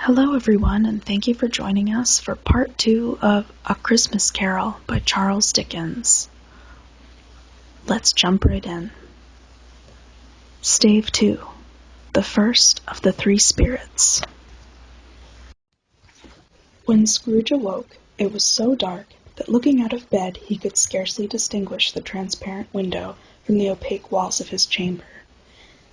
Hello everyone, and thank you for joining us for part 2 of A Christmas Carol by Charles Dickens. Let's jump right in. Stave 2, the first of the three spirits. When Scrooge awoke, it was so dark that looking out of bed he could scarcely distinguish the transparent window from the opaque walls of his chamber.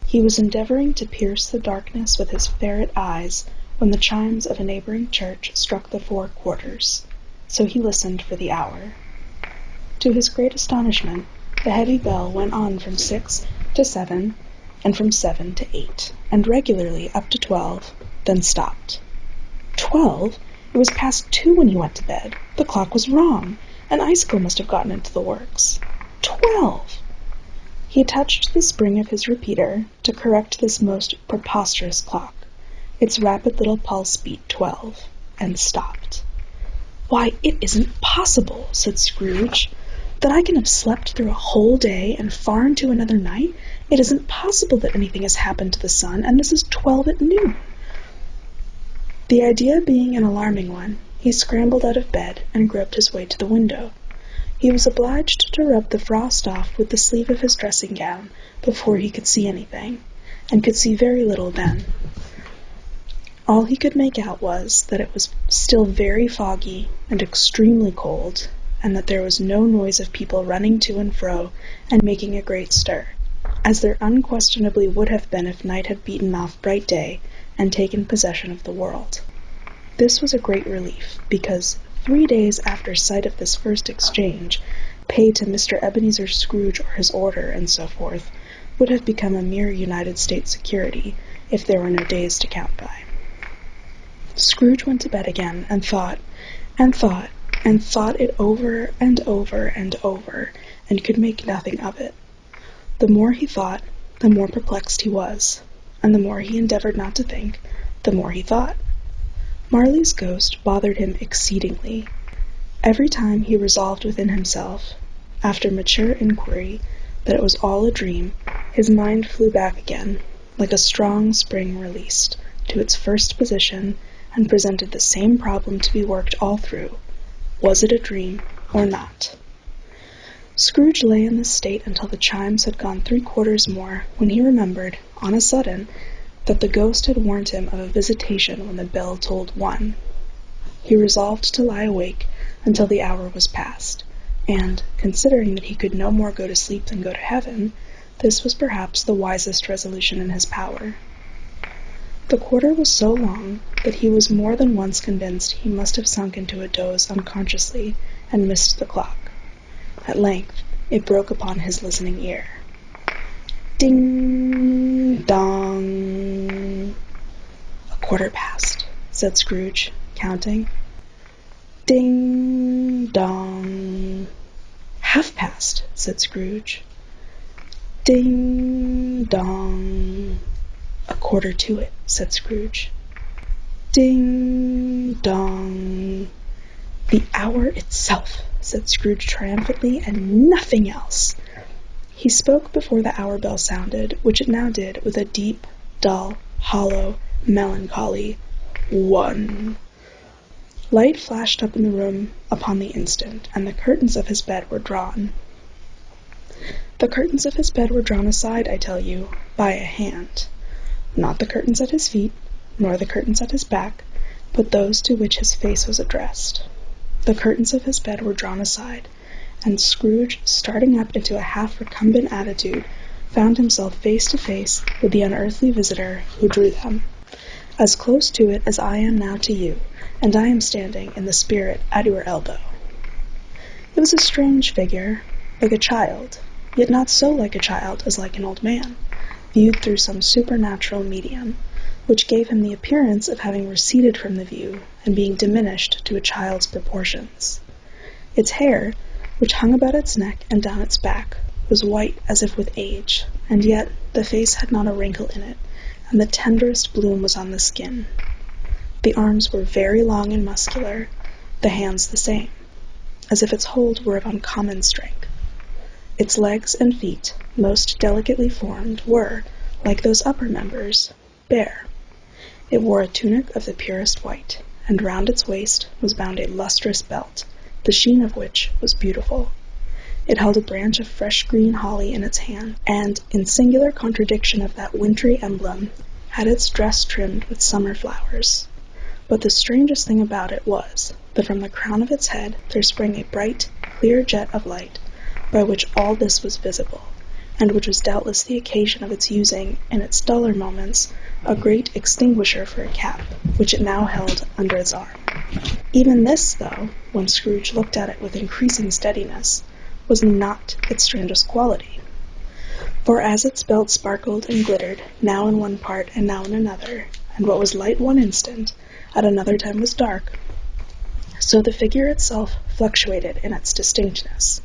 He was endeavoring to pierce the darkness with his ferret eyes when the chimes of a neighboring church struck the 4 quarters, so he listened for the hour. To his great astonishment, the heavy bell went on from 6 to 7, and from 7 to 8, and regularly up to 12, then stopped. 12? It was past 2 when he went to bed. The clock was wrong. An icicle must have gotten into the works. 12! He touched the spring of his repeater to correct this most preposterous clock. Its rapid little pulse beat 12, and stopped. "Why, it isn't possible," said Scrooge, "that I can have slept through a whole day and far into another night. It isn't possible that anything has happened to the sun, and this is 12 at noon." The idea being an alarming one, he scrambled out of bed and groped his way to the window. He was obliged to rub the frost off with the sleeve of his dressing gown before he could see anything, and could see very little then. All he could make out was that it was still very foggy and extremely cold, and that there was no noise of people running to and fro and making a great stir, as there unquestionably would have been if night had beaten off bright day and taken possession of the world. This was a great relief, because 3 days after sight of this first exchange, paid to Mr. Ebenezer Scrooge or his order, and so forth, would have become a mere United States security, if there were no days to count by. Scrooge went to bed again, and thought, and thought, and thought it over and over and over, and could make nothing of it. The more he thought, the more perplexed he was, and the more he endeavored not to think, the more he thought. Marley's ghost bothered him exceedingly. Every time he resolved within himself, after mature inquiry, that it was all a dream, his mind flew back again, like a strong spring released, to its first position, and presented the same problem to be worked all through. Was it a dream or not? Scrooge lay in this state until the chimes had gone 3 quarters more, when he remembered, on a sudden, that the ghost had warned him of a visitation when the bell tolled 1. He resolved to lie awake until the hour was past, and, considering that he could no more go to sleep than go to heaven, this was perhaps the wisest resolution in his power. The quarter was so long that he was more than once convinced he must have sunk into a doze unconsciously and missed the clock. At length it broke upon his listening ear. Ding dong. "A quarter past," said Scrooge, counting. Ding dong. "Half past," said Scrooge. Ding dong. "A quarter to it," said Scrooge. Ding dong. "The hour itself," said Scrooge triumphantly, "and nothing else." He spoke before the hour bell sounded, which it now did with a deep, dull, hollow, melancholy 1. Light flashed up in the room upon the instant, and the curtains of his bed were drawn. The curtains of his bed were drawn aside, I tell you, by a hand. Not the curtains at his feet, nor the curtains at his back, but those to which his face was addressed. The curtains of his bed were drawn aside, and Scrooge, starting up into a half-recumbent attitude, found himself face to face with the unearthly visitor who drew them, as close to it as I am now to you, and I am standing in the spirit at your elbow. It was a strange figure, like a child, yet not so like a child as like an old man, viewed through some supernatural medium, which gave him the appearance of having receded from the view and being diminished to a child's proportions. Its hair, which hung about its neck and down its back, was white as if with age, and yet the face had not a wrinkle in it, and the tenderest bloom was on the skin. The arms were very long and muscular, the hands the same, as if its hold were of uncommon strength. Its legs and feet, most delicately formed, were, like those upper members, bare. It wore a tunic of the purest white, and round its waist was bound a lustrous belt, the sheen of which was beautiful. It held a branch of fresh green holly in its hand, and, in singular contradiction of that wintry emblem, had its dress trimmed with summer flowers. But the strangest thing about it was, that from the crown of its head there sprang a bright, clear jet of light, by which all this was visible, and which was doubtless the occasion of its using, in its duller moments, a great extinguisher for a cap, which it now held under its arm. Even this, though, when Scrooge looked at it with increasing steadiness, was not its strangest quality. For as its belt sparkled and glittered, now in one part and now in another, and what was light one instant, at another time was dark, so the figure itself fluctuated in its distinctness,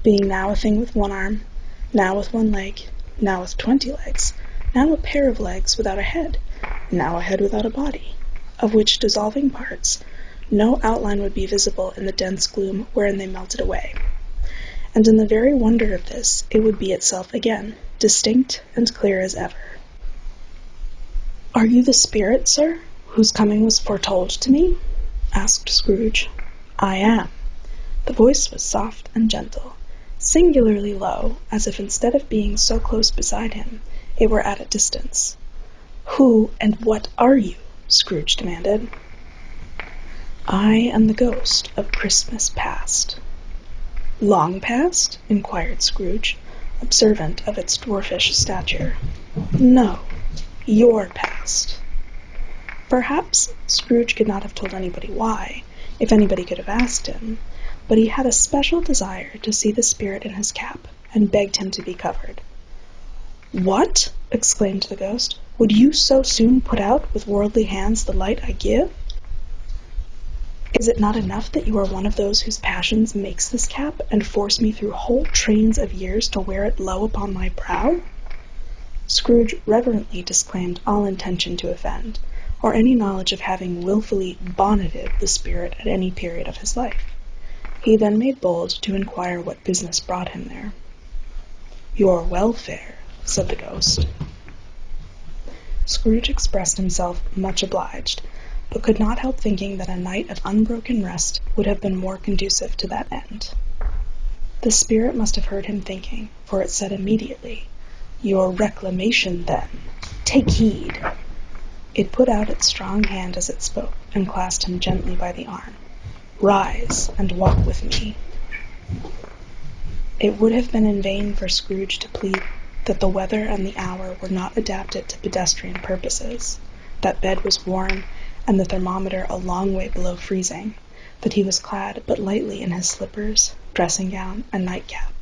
being now a thing with one arm, now with one leg, now with 20 legs, now a pair of legs without a head, now a head without a body, of which dissolving parts no outline would be visible in the dense gloom wherein they melted away. And in the very wonder of this, it would be itself again, distinct and clear as ever. "Are you the spirit, sir, whose coming was foretold to me?" asked Scrooge. "I am." The voice was soft and gentle, singularly low, as if instead of being so close beside him, it were at a distance. "Who and what are you?" Scrooge demanded. "I am the ghost of Christmas past." "Long past?" inquired Scrooge, observant of its dwarfish stature. "No, your past." Perhaps Scrooge could not have told anybody why, if anybody could have asked him, but he had a special desire to see the spirit in his cap, and begged him to be covered. "What!" exclaimed the ghost, "would you so soon put out with worldly hands the light I give? Is it not enough that you are one of those whose passions makes this cap, and force me through whole trains of years to wear it low upon my brow?" Scrooge reverently disclaimed all intention to offend, or any knowledge of having wilfully bonneted the spirit at any period of his life. He then made bold to inquire what business brought him there. "Your welfare," said the ghost. Scrooge expressed himself much obliged, but could not help thinking that a night of unbroken rest would have been more conducive to that end. The spirit must have heard him thinking, for it said immediately, "Your reclamation, then. Take heed." It put out its strong hand as it spoke, and clasped him gently by the arm. "Rise, and walk with me." It would have been in vain for Scrooge to plead that the weather and the hour were not adapted to pedestrian purposes, that bed was warm, and the thermometer a long way below freezing, that he was clad but lightly in his slippers, dressing-gown, and nightcap,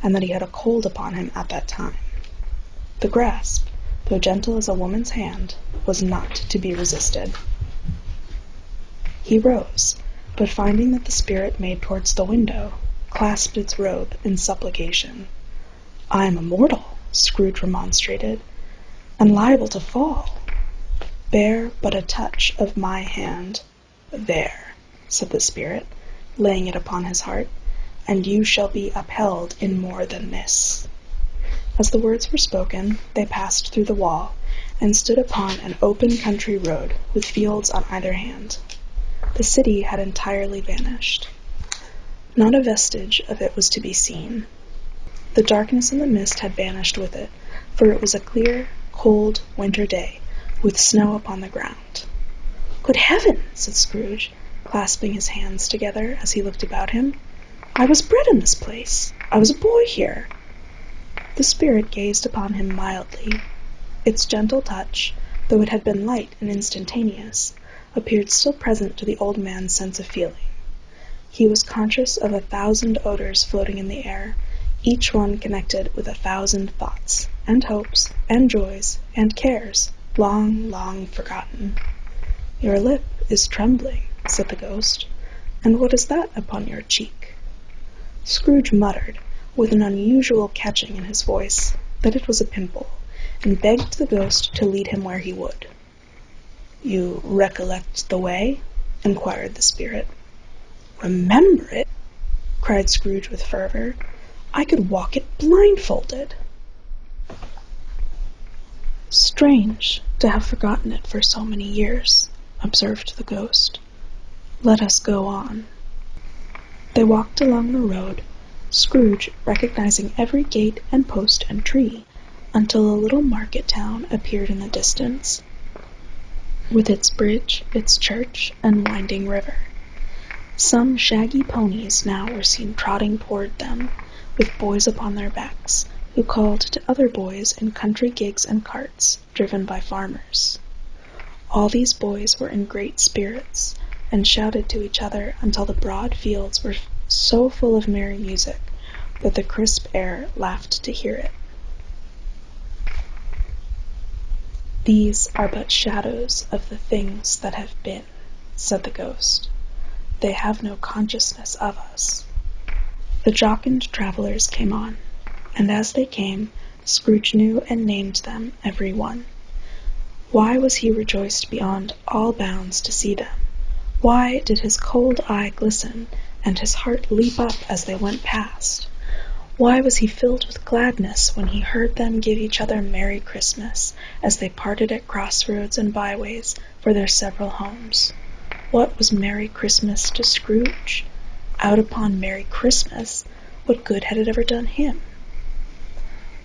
and that he had a cold upon him at that time. The grasp, though gentle as a woman's hand, was not to be resisted. He rose, but finding that the spirit made towards the window, clasped its robe in supplication. "I am immortal," Scrooge remonstrated, "and liable to fall. Bear but a touch of my hand. There," said the spirit, laying it upon his heart, "and you shall be upheld in more than this." As the words were spoken, they passed through the wall, and stood upon an open country road, with fields on either hand. The city had entirely vanished. Not a vestige of it was to be seen. The darkness and the mist had vanished with it, for it was a clear, cold winter day, with snow upon the ground. "Good heaven!" said Scrooge, clasping his hands together as he looked about him. "I was bred in this place. I was a boy here." The spirit gazed upon him mildly. Its gentle touch, though it had been light and instantaneous, appeared still present to the old man's sense of feeling. He was conscious of 1,000 odors floating in the air, each one connected with 1,000 thoughts, and hopes, and joys, and cares, long, long forgotten. "Your lip is trembling," said the ghost. "And what is that upon your cheek?" Scrooge muttered, with an unusual catching in his voice, that it was a pimple, and begged the ghost to lead him where he would. "You recollect the way?" inquired the spirit. "Remember it?" cried Scrooge with fervor. "I could walk it blindfolded." "Strange to have forgotten it for so many years," observed the ghost. "Let us go on." They walked along the road, Scrooge recognizing every gate and post and tree, until a little market town appeared in the distance, with its bridge, its church, and winding river. Some shaggy ponies now were seen trotting toward them, with boys upon their backs, who called to other boys in country gigs and carts, driven by farmers. All these boys were in great spirits, and shouted to each other until the broad fields were so full of merry music that the crisp air laughed to hear it. "These are but shadows of the things that have been," said the ghost. "They have no consciousness of us." The jocund travelers came on, and as they came, Scrooge knew and named them every one. Why was he rejoiced beyond all bounds to see them? Why did his cold eye glisten, and his heart leap up as they went past? Why was he filled with gladness when he heard them give each other Merry Christmas, as they parted at crossroads and byways for their several homes? What was Merry Christmas to Scrooge? Out upon Merry Christmas, what good had it ever done him?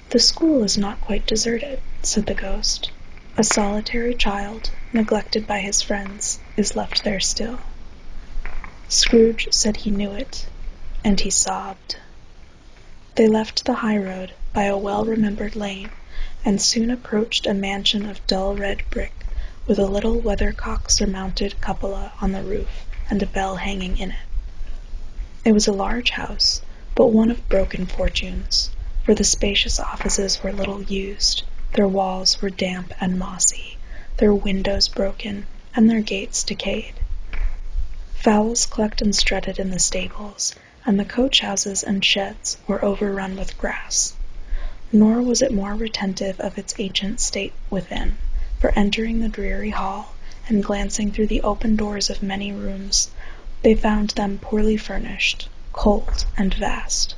"The school is not quite deserted," said the ghost. "A solitary child, neglected by his friends, is left there still." Scrooge said he knew it, and he sobbed. They left the high road by a well-remembered lane, and soon approached a mansion of dull red brick, with a little weathercock-surmounted cupola on the roof and a bell hanging in it. It was a large house, but one of broken fortunes, for the spacious offices were little used, their walls were damp and mossy, their windows broken, and their gates decayed. Fowls clucked and strutted in the stables, and the coach-houses and sheds were overrun with grass. Nor was it more retentive of its ancient state within, for entering the dreary hall, and glancing through the open doors of many rooms, they found them poorly furnished, cold, and vast.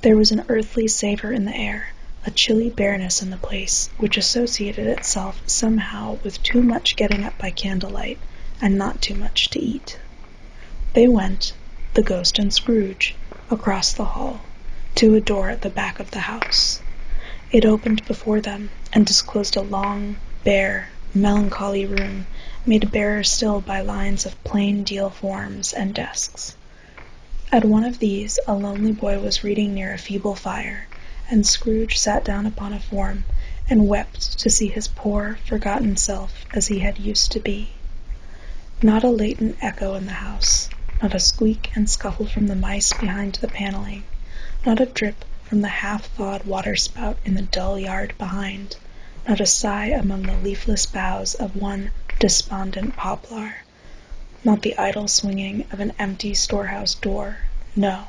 There was an earthly savour in the air, a chilly bareness in the place, which associated itself somehow with too much getting up by candlelight, and not too much to eat. They went, the ghost and Scrooge, across the hall, to a door at the back of the house. It opened before them, and disclosed a long, bare, melancholy room, made barer still by lines of plain deal forms and desks. At one of these a lonely boy was reading near a feeble fire, and Scrooge sat down upon a form, and wept to see his poor, forgotten self as he had used to be. Not a latent echo in the house, not a squeak and scuffle from the mice behind the paneling, not a drip from the half-thawed water-spout in the dull yard behind, not a sigh among the leafless boughs of one despondent poplar, not the idle swinging of an empty storehouse door, no,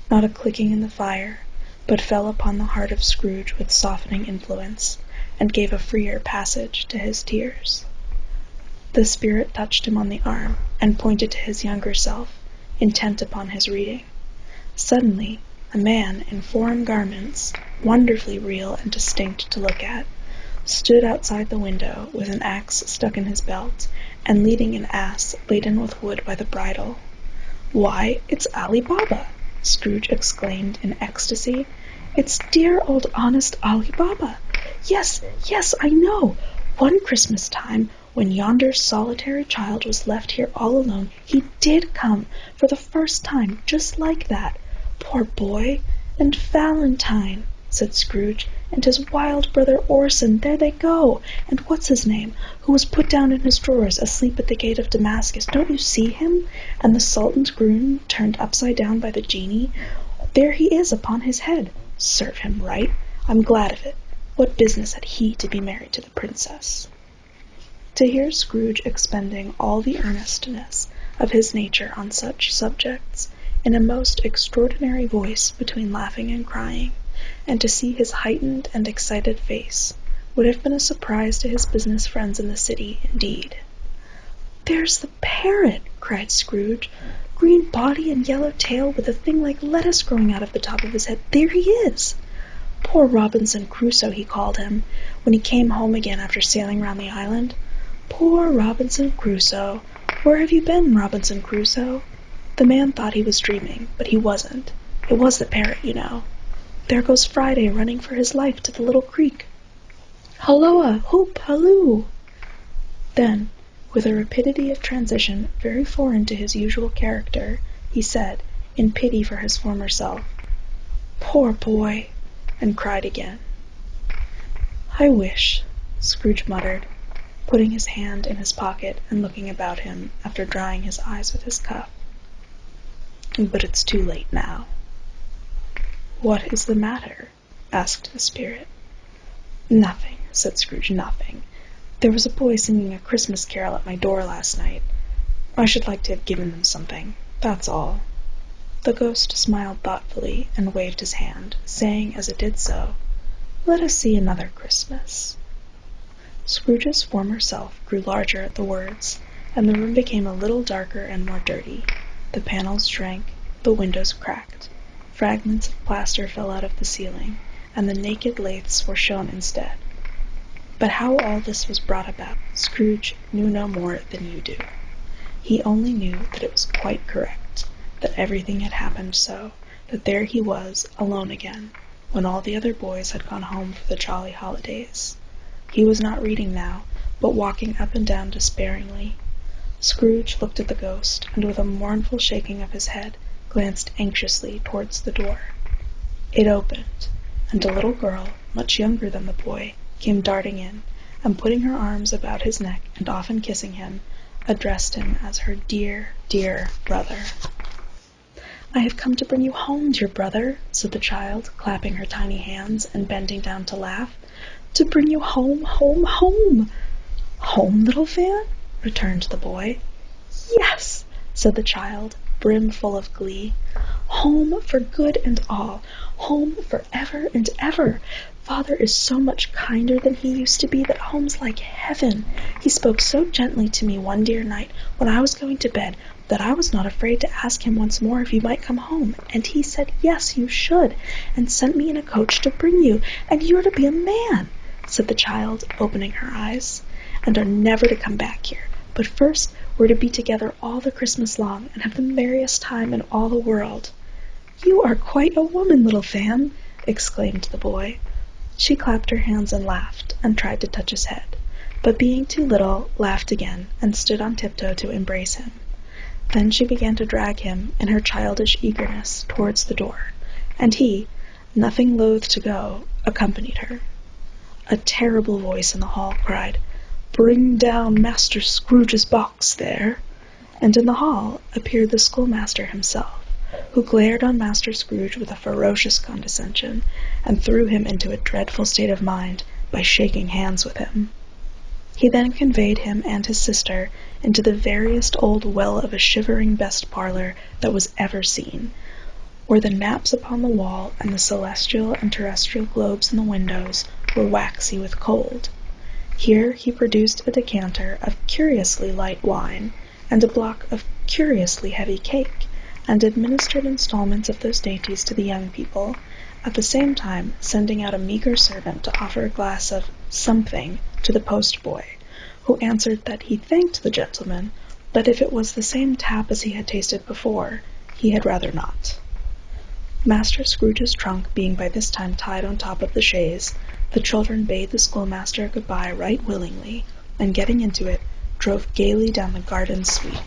not a clicking in the fire, but fell upon the heart of Scrooge with softening influence, and gave a freer passage to his tears. The spirit touched him on the arm, and pointed to his younger self, intent upon his reading. Suddenly, a man in foreign garments, wonderfully real and distinct to look at, stood outside the window with an axe stuck in his belt, and leading an ass laden with wood by the bridle. "Why, it's Ali Baba!" Scrooge exclaimed in ecstasy. "It's dear old honest Ali Baba! Yes, yes, I know! One Christmas time, when yonder solitary child was left here all alone, he did come, for the first time, just like that. Poor boy! And Valentine," said Scrooge, "and his wild brother Orson, there they go! And what's his name, who was put down in his drawers, asleep at the gate of Damascus, don't you see him? And the Sultan's groom, turned upside down by the genie, there he is upon his head. Serve him right. I'm glad of it. What business had he to be married to the princess?" To hear Scrooge expending all the earnestness of his nature on such subjects, in a most extraordinary voice between laughing and crying, and to see his heightened and excited face, would have been a surprise to his business friends in the city, indeed. "There's the parrot!" cried Scrooge. "Green body and yellow tail, with a thing like lettuce growing out of the top of his head. There he is! Poor Robinson Crusoe, he called him, when he came home again after sailing round the island. Poor Robinson Crusoe! Where have you been, Robinson Crusoe? The man thought he was dreaming, but he wasn't. It was the parrot, you know. There goes Friday running for his life to the little creek. Halloa! Hoop! Halloo! Then, with a rapidity of transition very foreign to his usual character, he said, in pity for his former self, "Poor boy!" and cried again. "I wish," Scrooge muttered, putting his hand in his pocket and looking about him after drying his eyes with his cuff. "But it's too late now." "What is the matter?" asked the spirit. "Nothing," said Scrooge, "nothing. There was a boy singing a Christmas carol at my door last night. I should like to have given them something, that's all." The ghost smiled thoughtfully and waved his hand, saying as it did so, "Let us see another Christmas." Scrooge's former self grew larger at the words, and the room became a little darker and more dirty. The panels shrank, the windows cracked, fragments of plaster fell out of the ceiling, and the naked laths were shown instead. But how all this was brought about, Scrooge knew no more than you do. He only knew that it was quite correct, that everything had happened so, that there he was, alone again, when all the other boys had gone home for the jolly holidays. He was not reading now, but walking up and down despairingly. Scrooge looked at the ghost, and with a mournful shaking of his head, glanced anxiously towards the door. It opened, and a little girl, much younger than the boy, came darting in, and putting her arms about his neck and often kissing him, addressed him as her dear, dear brother. "I have come to bring you home, dear brother," said the child, clapping her tiny hands and bending down to laugh. "To bring you home, home, home!" "Home, little Fan?" returned the boy. "Yes," said the child, brimful of glee. "Home for good and all. Home for ever and ever. Father is so much kinder than he used to be that home's like heaven. He spoke so gently to me one dear night when I was going to bed that I was not afraid to ask him once more if you might come home, and he said yes, you should, and sent me in a coach to bring you, and you're to be a man," said the child, opening her eyes, "and are never to come back here. But first we're to be together all the Christmas long, and have the merriest time in all the world." "You are quite a woman, little Fan!" exclaimed the boy. She clapped her hands and laughed, and tried to touch his head, but being too little, laughed again, and stood on tiptoe to embrace him. Then she began to drag him, in her childish eagerness, towards the door, and he, nothing loath to go, accompanied her. A terrible voice in the hall cried, "Bring down Master Scrooge's box there!" And in the hall appeared the schoolmaster himself, who glared on Master Scrooge with a ferocious condescension, and threw him into a dreadful state of mind by shaking hands with him. He then conveyed him and his sister into the veriest old well of a shivering best parlor that was ever seen, where the naps upon the wall and the celestial and terrestrial globes in the windows were waxy with cold. Here he produced a decanter of curiously light wine, and a block of curiously heavy cake, and administered installments of those dainties to the young people, at the same time sending out a meagre servant to offer a glass of something to the post-boy, who answered that he thanked the gentleman, but if it was the same tap as he had tasted before, he had rather not. Master Scrooge's trunk being by this time tied on top of the chaise, the children bade the schoolmaster good-bye right willingly, and getting into it, drove gaily down the garden sweep,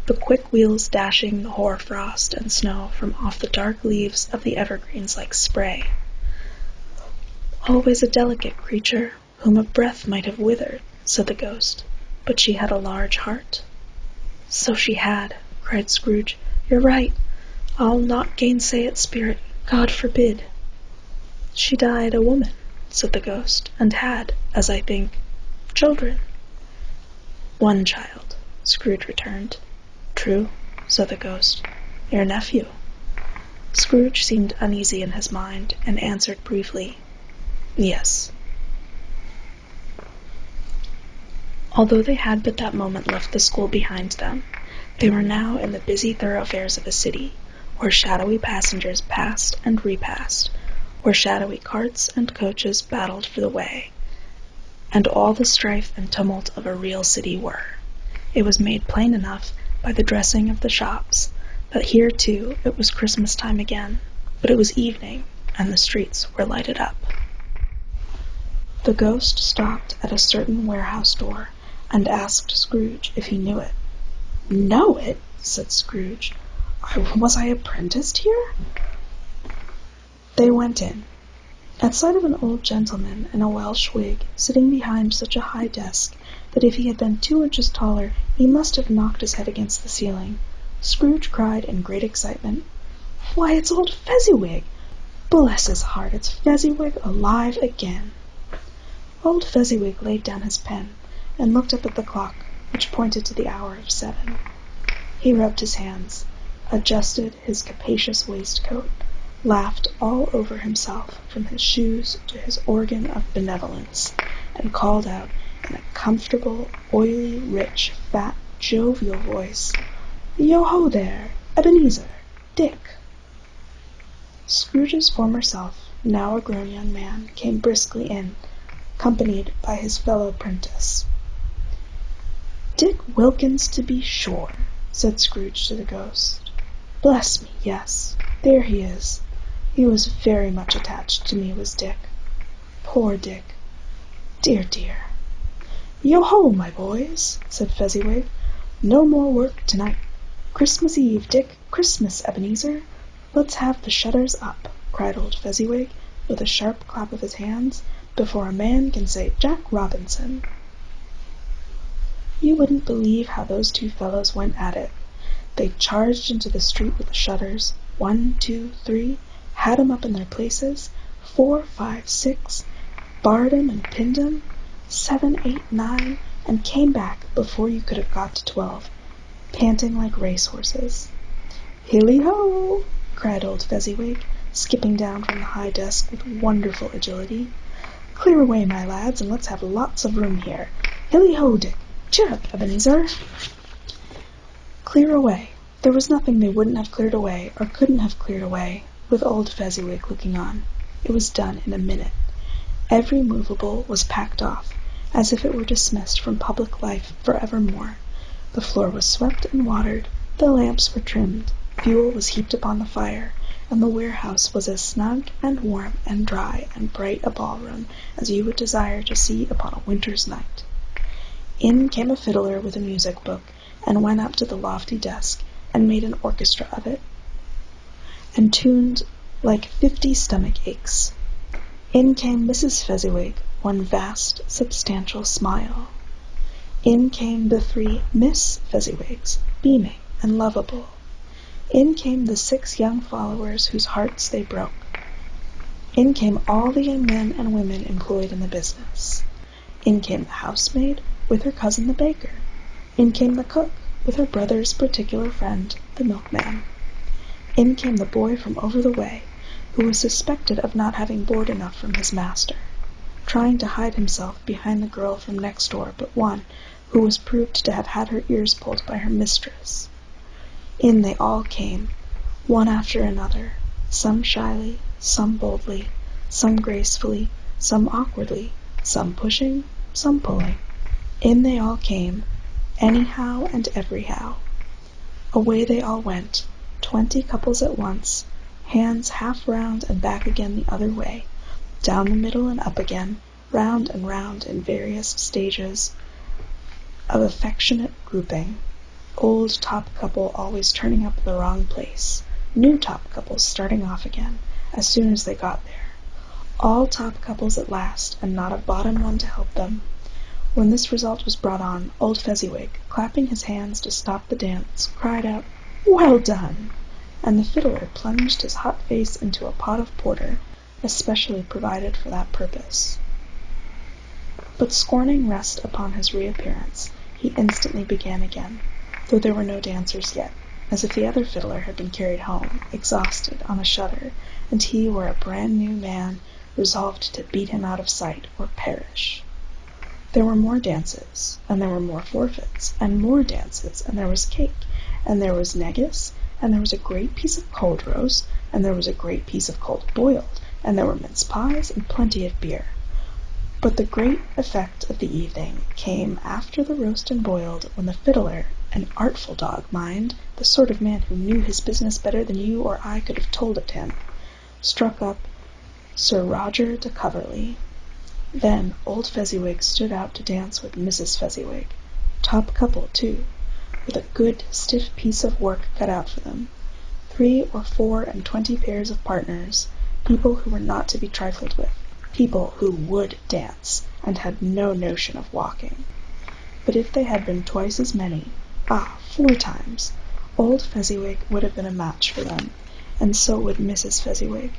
the quick wheels dashing the hoar-frost and snow from off the dark leaves of the evergreens like spray. "Always a delicate creature, whom a breath might have withered," said the ghost, "but she had a large heart." "So she had," cried Scrooge. "You're right. I'll not gainsay it, spirit. God forbid." "She died a woman," said the ghost, "and had, as I think, children." "One child," Scrooge returned. "True," said the ghost. "Your nephew." Scrooge seemed uneasy in his mind, and answered briefly, "Yes." Although they had but that moment left the school behind them, they were now in the busy thoroughfares of a city, where shadowy passengers passed and repassed, where shadowy carts and coaches battled for the way, and all the strife and tumult of a real city were. It was made plain enough by the dressing of the shops that here, too, it was Christmas time again, but it was evening, and the streets were lighted up. The ghost stopped at a certain warehouse door and asked Scrooge if he knew it. "Know it?" said Scrooge. Was I apprenticed here?" They went in. At sight of an old gentleman in a Welsh wig sitting behind such a high desk that if he had been 2 inches taller he must have knocked his head against the ceiling, Scrooge cried in great excitement, "Why, it's old Fezziwig! Bless his heart, it's Fezziwig alive again!" Old Fezziwig laid down his pen and looked up at the clock, which pointed to the hour of 7. He rubbed his hands, adjusted his capacious waistcoat, laughed all over himself from his shoes to his organ of benevolence, and called out in a comfortable, oily, rich, fat, jovial voice, "Yo-ho there, Ebenezer, Dick!" Scrooge's former self, now a grown young man, came briskly in, accompanied by his fellow prentice. "Dick Wilkins, to be sure," said Scrooge to the ghost. "Bless me, yes, there he is. He was very much attached to me, was Dick. Poor Dick. Dear, dear." "Yo-ho, my boys," said Fezziwig. "No more work tonight. Christmas Eve, Dick. Christmas, Ebenezer. Let's have the shutters up," cried old Fezziwig, with a sharp clap of his hands, "before a man can say Jack Robinson." You wouldn't believe how those 2 fellows went at it. They charged into the street with the shutters, 1, 2, 3, had 'em up in their places, 4, 5, 6, barred 'em and pinned 'em, 7, 8, 9, and came back before you could have got to 12, panting like racehorses. "Hilly-ho!" cried old Fezziwig, skipping down from the high desk with wonderful agility. "Clear away, my lads, and let's have lots of room here. Hilly-ho, Dick! Cheer up, Ebenezer!" Clear away. There was nothing they wouldn't have cleared away, or couldn't have cleared away, with old Fezziwig looking on. It was done in a minute. Every movable was packed off, as if it were dismissed from public life for evermore. The floor was swept and watered, the lamps were trimmed, fuel was heaped upon the fire, and the warehouse was as snug and warm and dry and bright a ballroom as you would desire to see upon a winter's night. In came a fiddler with a music book, and went up to the lofty desk, and made an orchestra of it, and tuned like 50 stomach aches. In came Mrs. Fezziwig, one vast, substantial smile. In came the 3 Miss Fezziwigs, beaming and lovable. In came the 6 young followers whose hearts they broke. In came all the young men and women employed in the business. In came the housemaid, with her cousin the baker. In came the cook, with her brother's particular friend, the milkman. In came the boy from over the way, who was suspected of not having board enough from his master, trying to hide himself behind the girl from next door but one, who was proved to have had her ears pulled by her mistress. In they all came, one after another, some shyly, some boldly, some gracefully, some awkwardly, some pushing, some pulling. In they all came, anyhow and everyhow. Away they all went, 20 couples at once, hands half round and back again the other way, down the middle and up again, round and round in various stages of affectionate grouping. Old top couple always turning up the wrong place, new top couples starting off again as soon as they got there. All top couples at last, and not a bottom one to help them. When this result was brought on, old Fezziwig, clapping his hands to stop the dance, cried out, "Well done!" and the fiddler plunged his hot face into a pot of porter, especially provided for that purpose. But scorning rest upon his reappearance, he instantly began again, though there were no dancers yet, as if the other fiddler had been carried home, exhausted, on a shutter, and he were a brand-new man, resolved to beat him out of sight or perish. There were more dances, and there were more forfeits, and more dances, and there was cake, and there was negus, and there was a great piece of cold roast, and there was a great piece of cold boiled, and there were mince pies and plenty of beer. But the great effect of the evening came after the roast and boiled, when the fiddler, an artful dog, mind, the sort of man who knew his business better than you or I could have told it him, struck up Sir Roger de Coverley. Then old Fezziwig stood out to dance with Mrs. Fezziwig, top couple too, with a good stiff piece of work cut out for them, 3 or 4 and 20 pairs of partners, people who were not to be trifled with, people who would dance, and had no notion of walking. But if they had been twice as many, 4 times, old Fezziwig would have been a match for them, and so would Mrs. Fezziwig.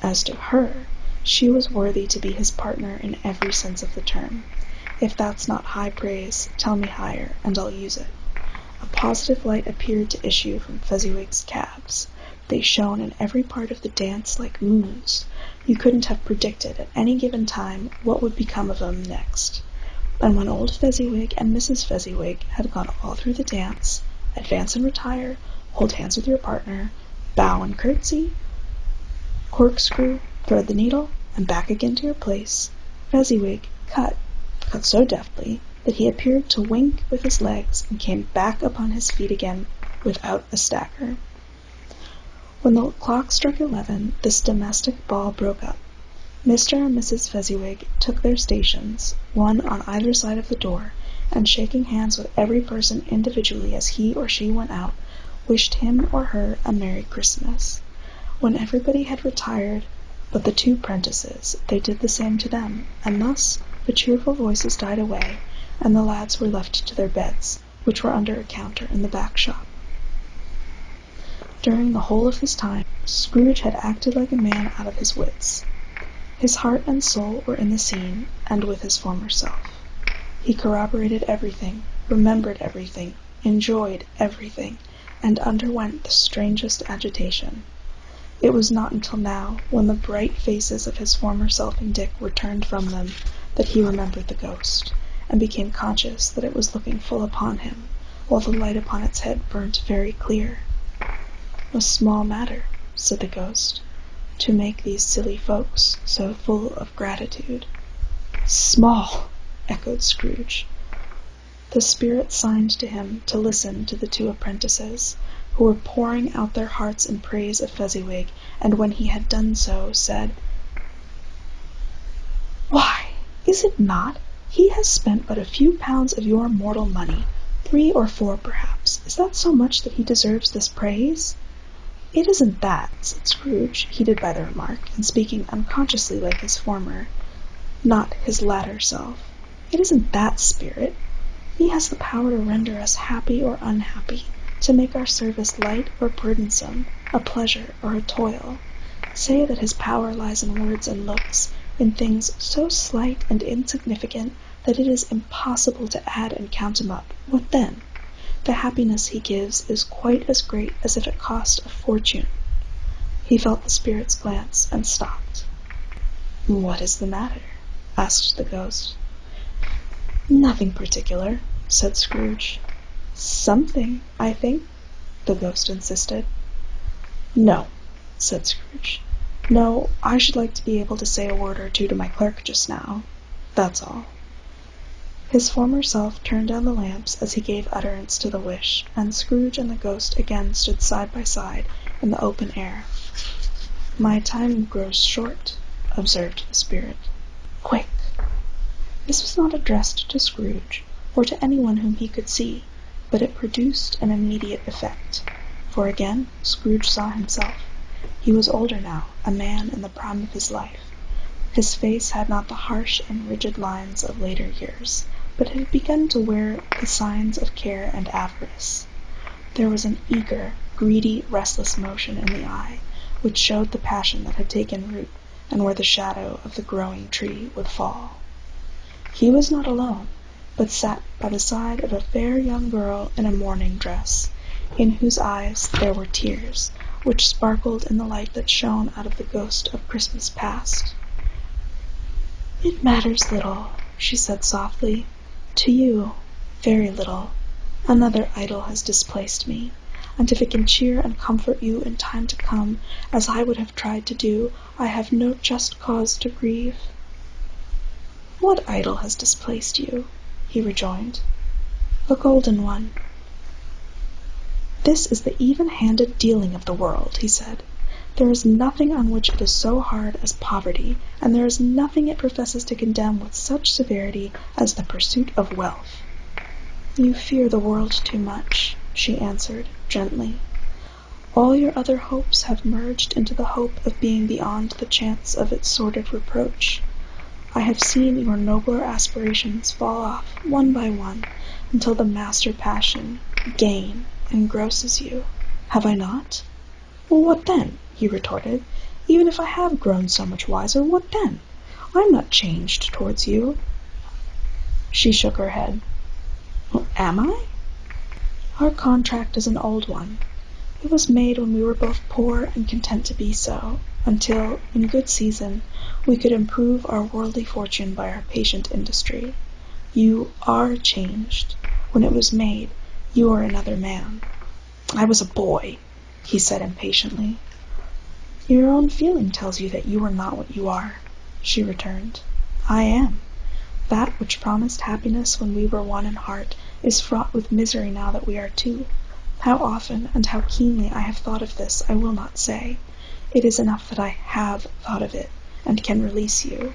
As to her, she was worthy to be his partner in every sense of the term. If that's not high praise, tell me higher, and I'll use it. A positive light appeared to issue from Fezziwig's calves. They shone in every part of the dance like moons. You couldn't have predicted at any given time what would become of them next. And when old Fezziwig and Mrs. Fezziwig had gone all through the dance, advance and retire, hold hands with your partner, bow and curtsy, corkscrew, thread the needle, and back again to your place, Fezziwig cut so deftly that he appeared to wink with his legs and came back upon his feet again without a stagger. When the clock struck 11, this domestic ball broke up. Mr. and Mrs. Fezziwig took their stations, one on either side of the door, and shaking hands with every person individually as he or she went out, wished him or her a Merry Christmas. When everybody had retired but the 2 prentices, they did the same to them, and thus the cheerful voices died away, and the lads were left to their beds, which were under a counter in the back shop. During the whole of this time, Scrooge had acted like a man out of his wits. His heart and soul were in the scene, and with his former self. He corroborated everything, remembered everything, enjoyed everything, and underwent the strangest agitation. It was not until now, when the bright faces of his former self and Dick were turned from them, that he remembered the ghost, and became conscious that it was looking full upon him, while the light upon its head burnt very clear. "A small matter," said the ghost, "to make these silly folks so full of gratitude." "Small!" echoed Scrooge. The spirit signed to him to listen to the 2 apprentices, who were pouring out their hearts in praise of Fezziwig, and when he had done so, said, "Why, is it not? He has spent but a few pounds of your mortal money, 3 or 4 perhaps. Is that so much that he deserves this praise?" "It isn't that," said Scrooge, heated by the remark, and speaking unconsciously like his former, not his latter self. "It isn't that, spirit. He has the power to render us happy or unhappy, to make our service light or burdensome, a pleasure or a toil. Say that his power lies in words and looks, in things so slight and insignificant that it is impossible to add and count him up. What then? The happiness he gives is quite as great as if it cost a fortune." He felt the spirit's glance and stopped. "What is the matter?" asked the ghost. "Nothing particular," said Scrooge. "Something, I think," the ghost insisted. "No," said Scrooge. "No, I should like to be able to say a word or 2 to my clerk just now. That's all." His former self turned down the lamps as he gave utterance to the wish, and Scrooge and the ghost again stood side by side in the open air. "My time grows short," observed the spirit. "Quick!" This was not addressed to Scrooge, or to anyone whom he could see, but it produced an immediate effect. For again Scrooge saw himself. He was older now, a man in the prime of his life. His face had not the harsh and rigid lines of later years, but it had begun to wear the signs of care and avarice. There was an eager, greedy, restless motion in the eye, which showed the passion that had taken root, and where the shadow of the growing tree would fall. He was not alone, but sat by the side of a fair young girl in a mourning dress, in whose eyes there were tears, which sparkled in the light that shone out of the ghost of Christmas past. "It matters little," she said softly. "To you, very little. Another idol has displaced me. and if it can cheer and comfort you in time to come, as I would have tried to do, I have no just cause to grieve." "What idol has displaced you?" he rejoined. "A golden one." "This is the even-handed dealing of the world," he said. "There is nothing on which it is so hard as poverty, and there is nothing it professes to condemn with such severity as the pursuit of wealth." "You fear the world too much," she answered, gently. "All your other hopes have merged into the hope of being beyond the chance of its sordid reproach. I have seen your nobler aspirations fall off, one by one, until the master passion, gain, engrosses you. Have I not?" "Well, what then?" he retorted. "Even if I have grown so much wiser, what then? I am not changed towards you." She shook her head. "Well, am I?" "Our contract is an old one. It was made when we were both poor and content to be so, until, in good season, we could improve our worldly fortune by our patient industry. You are changed. When it was made, you were another man." "I was a boy," he said impatiently. "Your own feeling tells you that you are not what you are," she returned. "I am. That which promised happiness when we were one in heart is fraught with misery now that we are two. How often and how keenly I have thought of this I will not say. It is enough that I have thought of it, and can release you.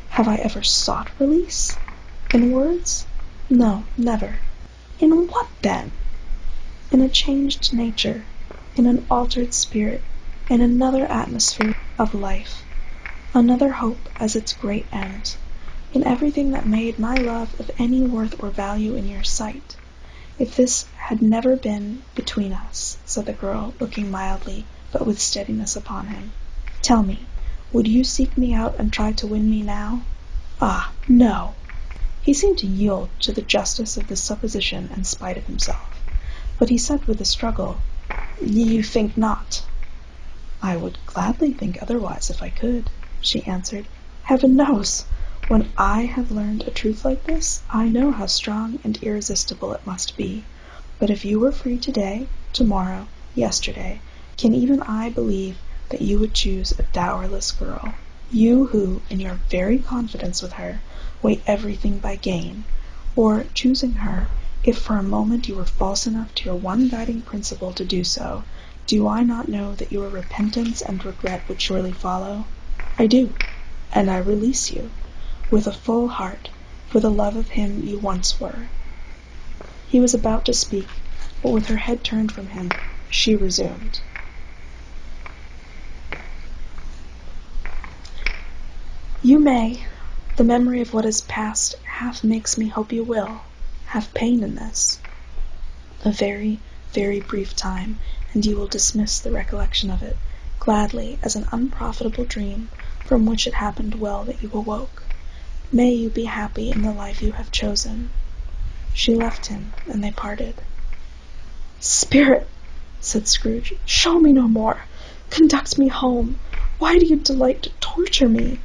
Have I ever sought release? In words? No, never. In what then? In a changed nature, in an altered spirit, in another atmosphere of life, another hope as its great end, in everything that made my love of any worth or value in your sight. If this had never been between us," said the girl, looking mildly, but with steadiness upon him, "tell me, would you seek me out and try to win me now?" "Ah, no!" He seemed to yield to the justice of this supposition in spite of himself, but he said with a struggle, "You think not?" "I would gladly think otherwise if I could," she answered. "Heaven knows! When I have learned a truth like this, I know how strong and irresistible it must be. But if you were free today, tomorrow, yesterday, can even I believe that you would choose a dowerless girl? You who, in your very confidence with her, weigh everything by gain, or, choosing her, if for a moment you were false enough to your one guiding principle to do so, do I not know that your repentance and regret would surely follow? I do, and I release you, with a full heart, for the love of him you once were." He was about to speak, but with her head turned from him, she resumed. "You may. The memory of what is past half makes me hope you will have pain in this. A very, very brief time, and you will dismiss the recollection of it, gladly, as an unprofitable dream, from which it happened well that you awoke. May you be happy in the life you have chosen." She left him, and they parted. "Spirit," said Scrooge, "show me no more. Conduct me home. Why do you delight to torture me?"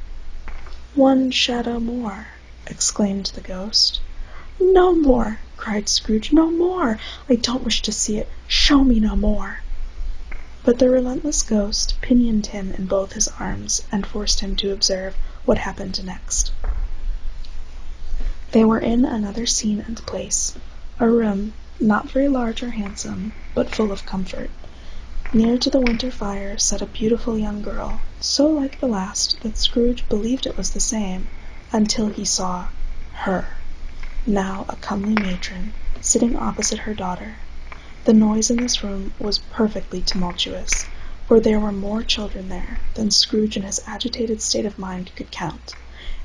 "One shadow more," exclaimed the ghost. "No more," cried Scrooge, "no more. I don't wish to see it. Show me no more." But the relentless ghost pinioned him in both his arms, and forced him to observe what happened next. They were in another scene and place, a room, not very large or handsome, but full of comfort. Near to the winter fire sat a beautiful young girl, so like the last that Scrooge believed it was the same, until he saw her, now a comely matron, sitting opposite her daughter. The noise in this room was perfectly tumultuous, for there were more children there than Scrooge in his agitated state of mind could count,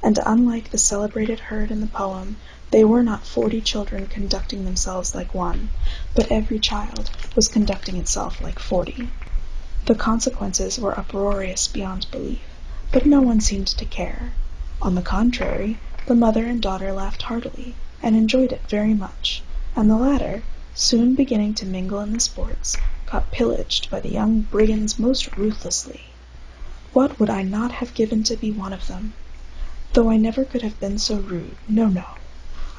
and unlike the celebrated herd in the poem, they were not 40 children conducting themselves like one, but every child was conducting itself like 40. The consequences were uproarious beyond belief, but no one seemed to care. On the contrary, the mother and daughter laughed heartily, and enjoyed it very much, and the latter, soon beginning to mingle in the sports, got pillaged by the young brigands most ruthlessly. What would I not have given to be one of them? Though I never could have been so rude, no,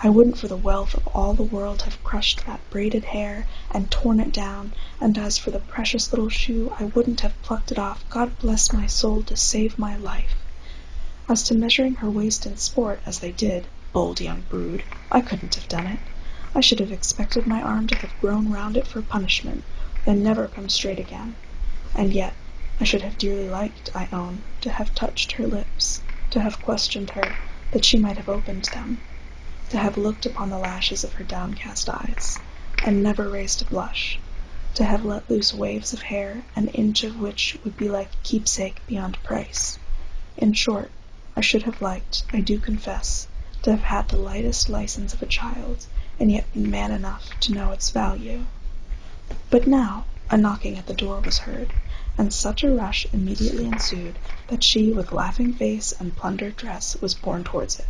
I wouldn't for the wealth of all the world have crushed that braided hair and torn it down, and as for the precious little shoe, I wouldn't have plucked it off, God bless my soul, to save my life. As to measuring her waist in sport, as they did, bold young brood, I couldn't have done it. I should have expected my arm to have grown round it for punishment, then never come straight again. And yet I should have dearly liked, I own, to have touched her lips, to have questioned her, that she might have opened them, to have looked upon the lashes of her downcast eyes, and never raised a blush, to have let loose waves of hair, an inch of which would be like a keepsake beyond price. In short, I should have liked, I do confess, to have had the lightest license of a child, and yet been man enough to know its value. But now a knocking at the door was heard, and such a rush immediately ensued that she, with laughing face and plundered dress, was borne towards it,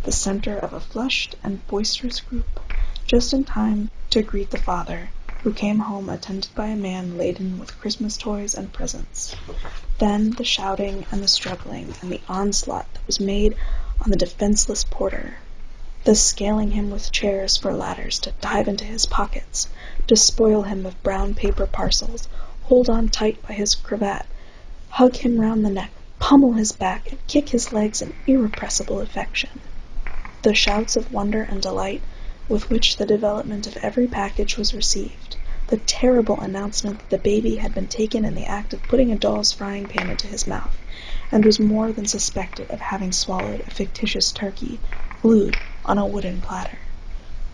the centre of a flushed and boisterous group, just in time to greet the father, who came home attended by a man laden with Christmas toys and presents. Then the shouting and the struggling and the onslaught that was made on the defenseless porter, the scaling him with chairs for ladders to dive into his pockets, to spoil him of brown paper parcels, hold on tight by his cravat, hug him round the neck, pummel his back, and kick his legs in irrepressible affection. The shouts of wonder and delight with which the development of every package was received, the terrible announcement that the baby had been taken in the act of putting a doll's frying pan into his mouth, and was more than suspected of having swallowed a fictitious turkey, glued on a wooden platter.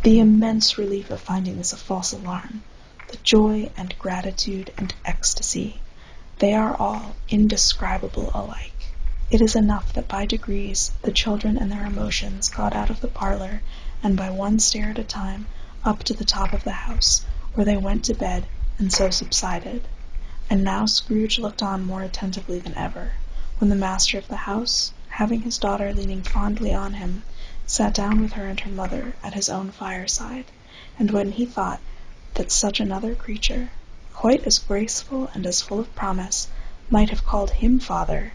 The immense relief of finding this a false alarm, the joy and gratitude and ecstasy, they are all indescribable alike. It is enough that by degrees the children and their emotions got out of the parlor, and by one stair at a time, up to the top of the house, where they went to bed, and so subsided. And now Scrooge looked on more attentively than ever, when the master of the house, having his daughter leaning fondly on him, sat down with her and her mother at his own fireside, and when he thought that such another creature, quite as graceful and as full of promise, might have called him father,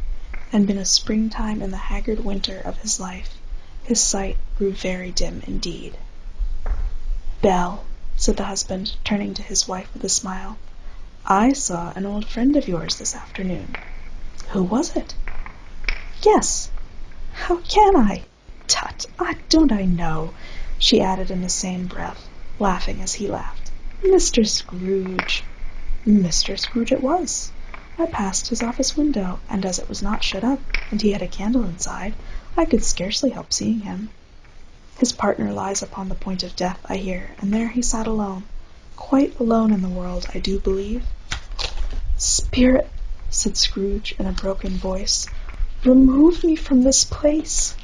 and been a springtime in the haggard winter of his life, his sight grew very dim indeed. "Belle," said the husband, turning to his wife with a smile, "I saw an old friend of yours this afternoon." "Who was it?" "Guess." "How can I? Tut, don't I know?" she added in the same breath, laughing as he laughed. "Mr. Scrooge." "Mr. Scrooge it was. I passed his office window, and as it was not shut up, and he had a candle inside, I could scarcely help seeing him. His partner lies upon the point of death, I hear, and there he sat alone, quite alone in the world, I do believe." "Spirit," said Scrooge in a broken voice, "remove me from this place."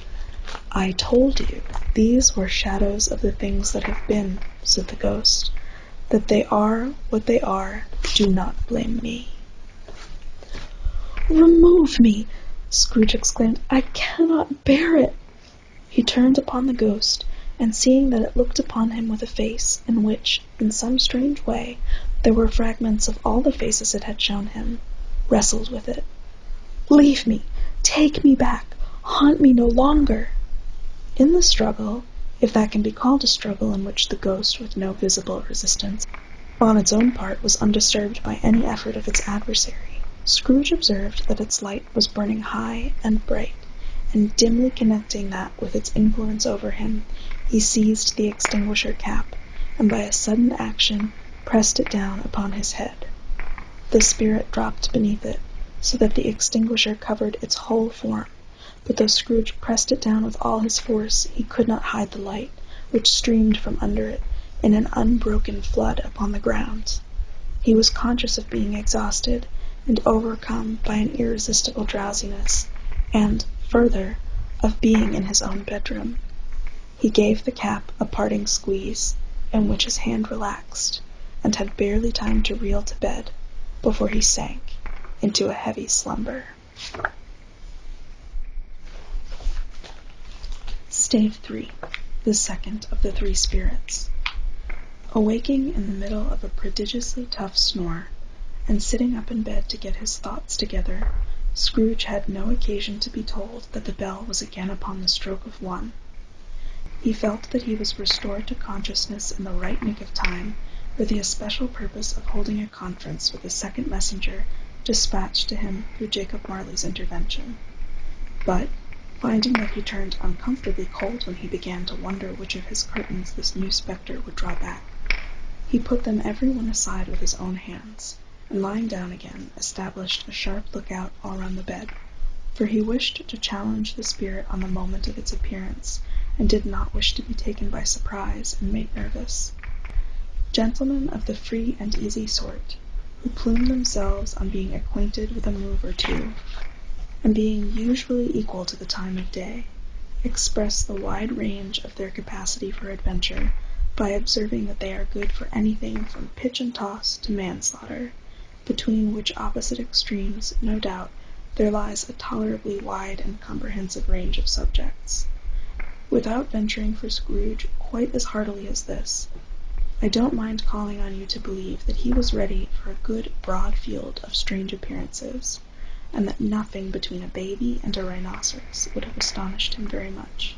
"I told you these were shadows of the things that have been," said the ghost. "That they are what they are, do not blame me." "Remove me!" Scrooge exclaimed. "I cannot bear it." He turned upon the ghost, and seeing that it looked upon him with a face in which, in some strange way, there were fragments of all the faces it had shown him, wrestled with it. "Leave me! Take me back! Haunt me no longer!" In the struggle, if that can be called a struggle in which the ghost, with no visible resistance on its own part, was undisturbed by any effort of its adversary, Scrooge observed that its light was burning high and bright, and dimly connecting that with its influence over him, he seized the extinguisher cap, and by a sudden action pressed it down upon his head. The spirit dropped beneath it, so that the extinguisher covered its whole form, but though Scrooge pressed it down with all his force, he could not hide the light, which streamed from under it in an unbroken flood upon the ground. He was conscious of being exhausted, and overcome by an irresistible drowsiness, and, further, of being in his own bedroom. He gave the cap a parting squeeze, in which his hand relaxed, and had barely time to reel to bed, before he sank into a heavy slumber. Stave 3, the second of the three spirits. Awaking in the middle of a prodigiously tough snore, and sitting up in bed to get his thoughts together, Scrooge had no occasion to be told that the bell was again upon the stroke of 1. He felt that he was restored to consciousness in the right nick of time for the especial purpose of holding a conference with the second messenger dispatched to him through Jacob Marley's intervention. But, finding that he turned uncomfortably cold when he began to wonder which of his curtains this new spectre would draw back, he put them every one aside with his own hands, and lying down again, established a sharp lookout all round the bed, for he wished to challenge the spirit on the moment of its appearance, and did not wish to be taken by surprise and made nervous. Gentlemen of the free and easy sort, who plume themselves on being acquainted with a move or two, and being usually equal to the time of day, express the wide range of their capacity for adventure by observing that they are good for anything from pitch and toss to manslaughter, between which opposite extremes, no doubt, there lies a tolerably wide and comprehensive range of subjects. Without venturing for Scrooge quite as heartily as this, I don't mind calling on you to believe that he was ready for a good broad field of strange appearances, and that nothing between a baby and a rhinoceros would have astonished him very much.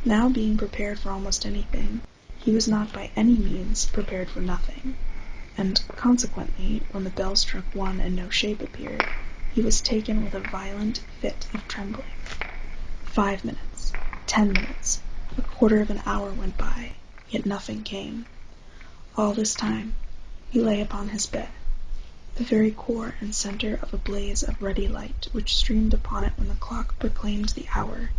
Now being prepared for almost anything, he was not by any means prepared for nothing, and consequently, when the bell struck 1 and no shape appeared, he was taken with a violent fit of trembling. 5 minutes, 10 minutes, a quarter of an hour went by, yet nothing came. All this time he lay upon his bed, the very core and center of a blaze of ruddy light which streamed upon it when the clock proclaimed the hour,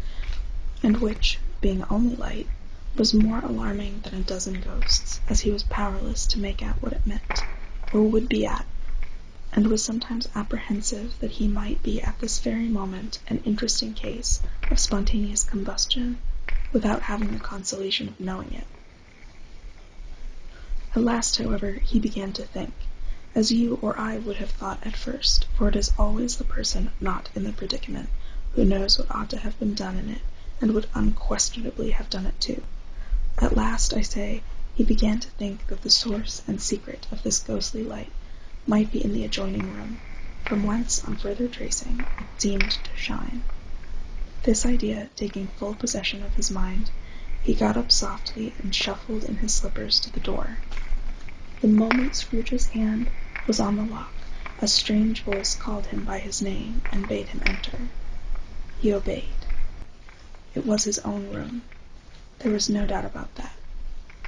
and which, being only light, was more alarming than a dozen ghosts, as he was powerless to make out what it meant, or would be at, and was sometimes apprehensive that he might be at this very moment an interesting case of spontaneous combustion, without having the consolation of knowing it. At last, however, he began to think, as you or I would have thought at first, for it is always the person not in the predicament who knows what ought to have been done in it, and would unquestionably have done it too. At last, I say, he began to think that the source and secret of this ghostly light might be in the adjoining room, from whence, on further tracing, it seemed to shine. This idea taking full possession of his mind, he got up softly and shuffled in his slippers to the door. The moment Scrooge's hand was on the lock, a strange voice called him by his name and bade him enter. He obeyed. It was his own room. There was no doubt about that,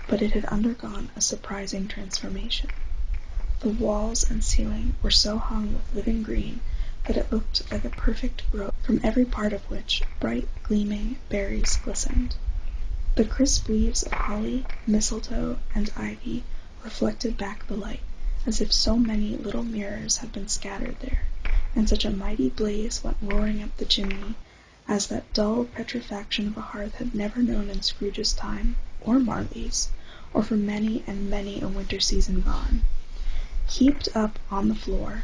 but it had undergone a surprising transformation. The walls and ceiling were so hung with living green that it looked like a perfect grove, from every part of which bright, gleaming berries glistened. The crisp leaves of holly, mistletoe, and ivy reflected back the light, as if so many little mirrors had been scattered there, and such a mighty blaze went roaring up the chimney, as that dull petrifaction of a hearth had never known in Scrooge's time, or Marley's, or for many and many a winter season gone. Heaped up on the floor,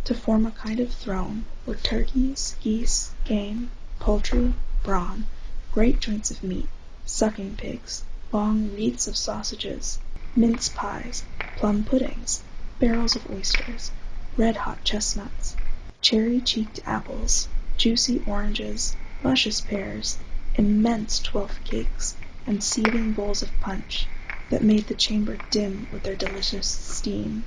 to form a kind of throne, were turkeys, geese, game, poultry, brawn, great joints of meat, sucking pigs, long wreaths of sausages, mince pies, plum puddings, barrels of oysters, red-hot chestnuts, cherry-cheeked apples, juicy oranges, luscious pears, immense 12th cakes, and seething bowls of punch that made the chamber dim with their delicious steam.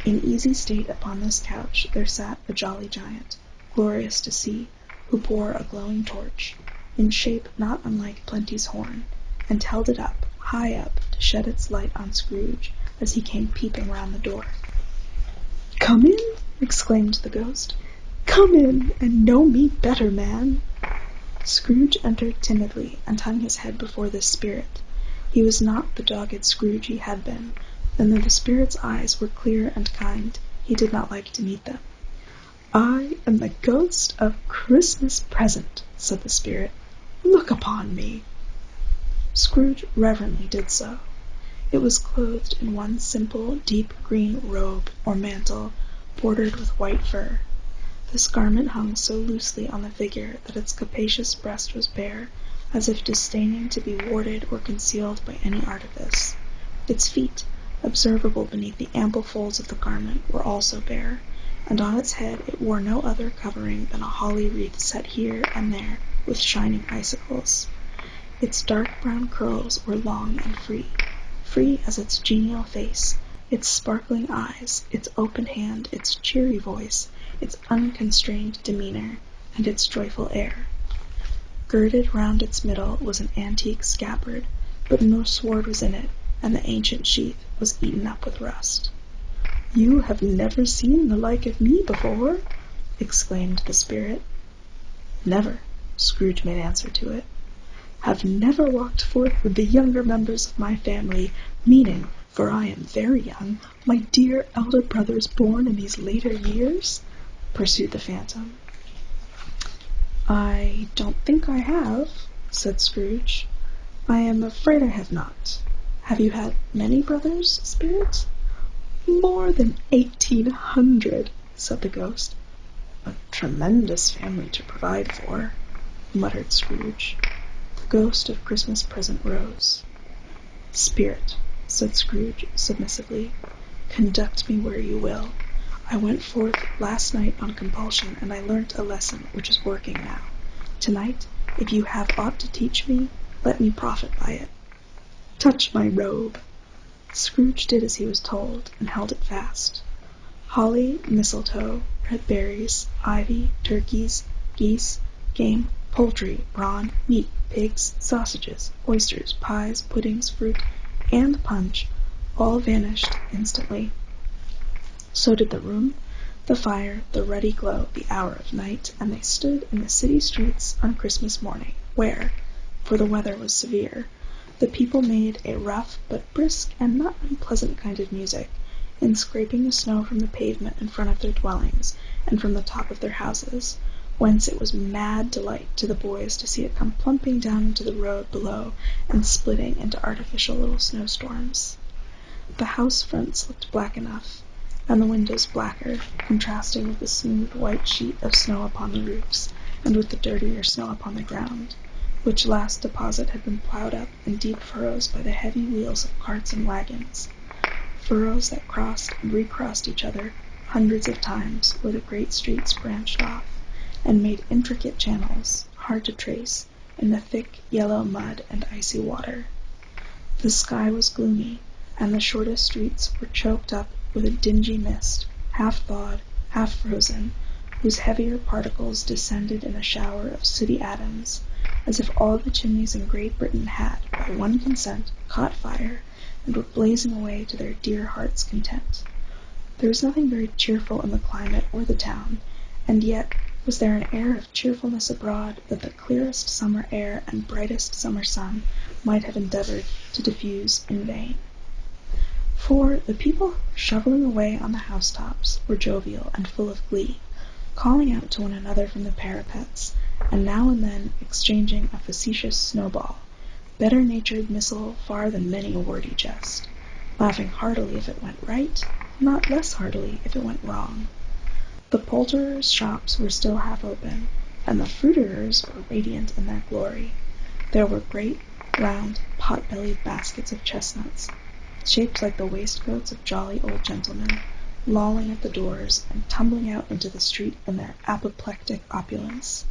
In easy state upon this couch there sat a jolly giant, glorious to see, who bore a glowing torch, in shape not unlike Plenty's horn, and held it up, high up, to shed its light on Scrooge as he came peeping round the door. "Come in!" exclaimed the ghost. "Come in, and know me better, man!" Scrooge entered timidly, and hung his head before this spirit. He was not the dogged Scrooge he had been, and though the spirit's eyes were clear and kind, he did not like to meet them. "I am the ghost of Christmas Present," said the spirit. "Look upon me." Scrooge reverently did so. It was clothed in one simple, deep green robe or mantle, bordered with white fur. This garment hung so loosely on the figure that its capacious breast was bare, as if disdaining to be warded or concealed by any artifice. Its feet, observable beneath the ample folds of the garment, were also bare, and on its head it wore no other covering than a holly wreath set here and there with shining icicles. Its dark brown curls were long and free as its genial face, its sparkling eyes, its open hand, its cheery voice, its unconstrained demeanor, and its joyful air. Girded round its middle was an antique scabbard, but no sword was in it, and the ancient sheath was eaten up with rust. "You have never seen the like of me before," exclaimed the spirit. "Never," Scrooge made answer to it. "Have never walked forth with the younger members of my family, meaning, for I am very young, my dear elder brothers born in these later years?" pursued the phantom. "I don't think I have," said Scrooge. "I am afraid I have not. Have you had many brothers, Spirit?" "More than 1,800, said the ghost. "A tremendous family to provide for," muttered Scrooge. The ghost of Christmas Present rose. "Spirit," said Scrooge submissively, "conduct me where you will. I went forth last night on compulsion, and I learnt a lesson which is working now. Tonight, if you have aught to teach me, let me profit by it. Touch my robe." Scrooge did as he was told, and held it fast. Holly, mistletoe, red berries, ivy, turkeys, geese, game, poultry, brawn, meat, pigs, sausages, oysters, pies, puddings, fruit, and punch all vanished instantly. So did the room, the fire, the ruddy glow, the hour of night, and they stood in the city streets on Christmas morning, where, for the weather was severe, the people made a rough but brisk and not unpleasant kind of music, in scraping the snow from the pavement in front of their dwellings, and from the top of their houses, whence it was mad delight to the boys to see it come plumping down into the road below, and splitting into artificial little snowstorms. The house fronts looked black enough, and the windows blacker, contrasting with the smooth white sheet of snow upon the roofs, and with the dirtier snow upon the ground, which last deposit had been plowed up in deep furrows by the heavy wheels of carts and wagons, furrows that crossed and recrossed each other hundreds of times where the great streets branched off, and made intricate channels, hard to trace, in the thick yellow mud and icy water. The sky was gloomy, and the shortest streets were choked up with a dingy mist, half thawed, half frozen, whose heavier particles descended in a shower of sooty atoms, as if all the chimneys in Great Britain had, by one consent, caught fire, and were blazing away to their dear hearts' content. There was nothing very cheerful in the climate or the town, and yet was there an air of cheerfulness abroad that the clearest summer air and brightest summer sun might have endeavored to diffuse in vain. For the people shoveling away on the housetops were jovial and full of glee, calling out to one another from the parapets, and now and then exchanging a facetious snowball, better-natured missile far than many a wordy jest, laughing heartily if it went right, not less heartily if it went wrong. The poulterers' shops were still half open, and the fruiterers were radiant in their glory. There were great, round, pot-bellied baskets of chestnuts, shaped like the waistcoats of jolly old gentlemen, lolling at the doors and tumbling out into the street in their apoplectic opulence.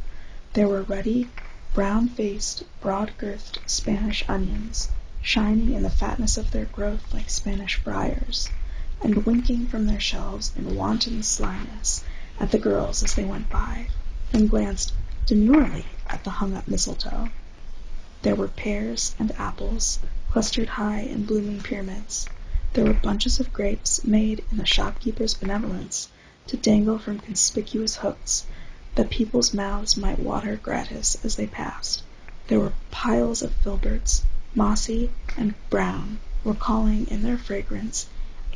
There were ruddy, brown-faced, broad-girthed Spanish onions, shining in the fatness of their growth like Spanish briars, and winking from their shelves in wanton slyness at the girls as they went by, and glanced demurely at the hung-up mistletoe. There were pears and apples, clustered high in blooming pyramids. There were bunches of grapes made in the shopkeeper's benevolence to dangle from conspicuous hooks, that people's mouths might water gratis as they passed. There were piles of filberts, mossy and brown, recalling in their fragrance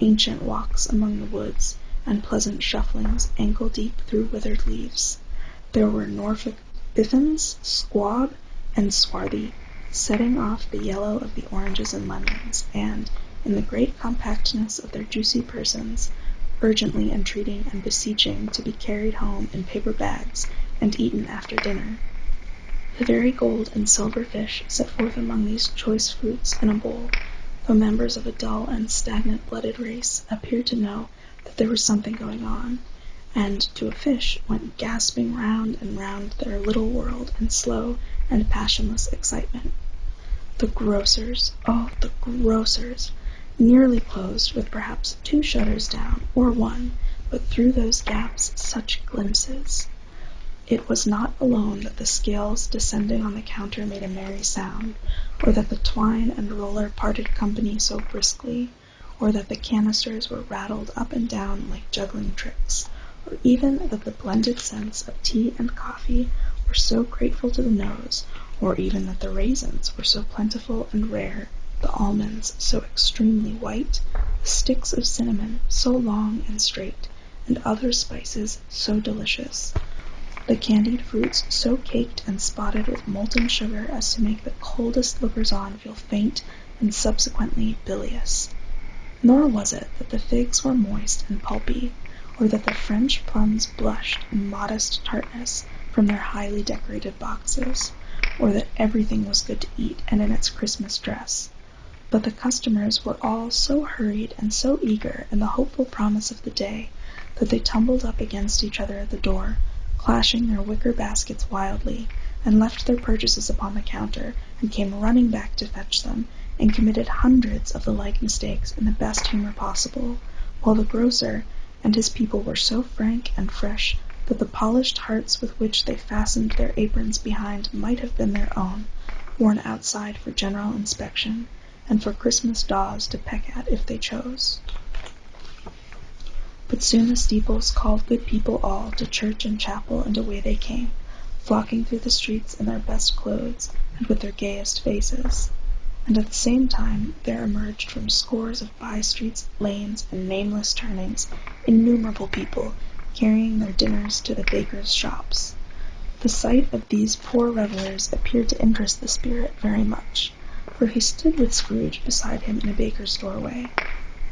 ancient walks among the woods, and pleasant shufflings ankle-deep through withered leaves. There were Norfolk biffins, squab, and swarthy, setting off the yellow of the oranges and lemons, and, in the great compactness of their juicy persons, urgently entreating and beseeching to be carried home in paper bags and eaten after dinner. The very gold and silver fish set forth among these choice fruits in a bowl, though members of a dull and stagnant-blooded race appeared to know that there was something going on, and to a fish went gasping round and round their little world in slow and passionless excitement. The grocers, oh, the grocers! Nearly closed, with perhaps 2 shutters down, or 1, but through those gaps such glimpses! It was not alone that the scales descending on the counter made a merry sound, or that the twine and roller parted company so briskly, or that the canisters were rattled up and down like juggling tricks, or even that the blended scents of tea and coffee were so grateful to the nose, or even that the raisins were so plentiful and rare, the almonds so extremely white, the sticks of cinnamon so long and straight, and other spices so delicious, the candied fruits so caked and spotted with molten sugar as to make the coldest lookers-on feel faint and subsequently bilious. Nor was it that the figs were moist and pulpy, or that the French plums blushed in modest tartness from their highly decorated boxes, or that everything was good to eat and in its Christmas dress. But the customers were all so hurried and so eager in the hopeful promise of the day that they tumbled up against each other at the door, clashing their wicker baskets wildly, and left their purchases upon the counter, and came running back to fetch them, and committed hundreds of the like mistakes in the best humor possible, while the grocer and his people were so frank and fresh that the polished hearts with which they fastened their aprons behind might have been their own, worn outside for general inspection, and for Christmas daws to peck at if they chose. But soon the steeples called good people all to church and chapel, and away they came, flocking through the streets in their best clothes and with their gayest faces. And at the same time there emerged from scores of by-streets, lanes, and nameless turnings innumerable people carrying their dinners to the bakers' shops. The sight of these poor revellers appeared to interest the spirit very much, for he stood with Scrooge beside him in a baker's doorway,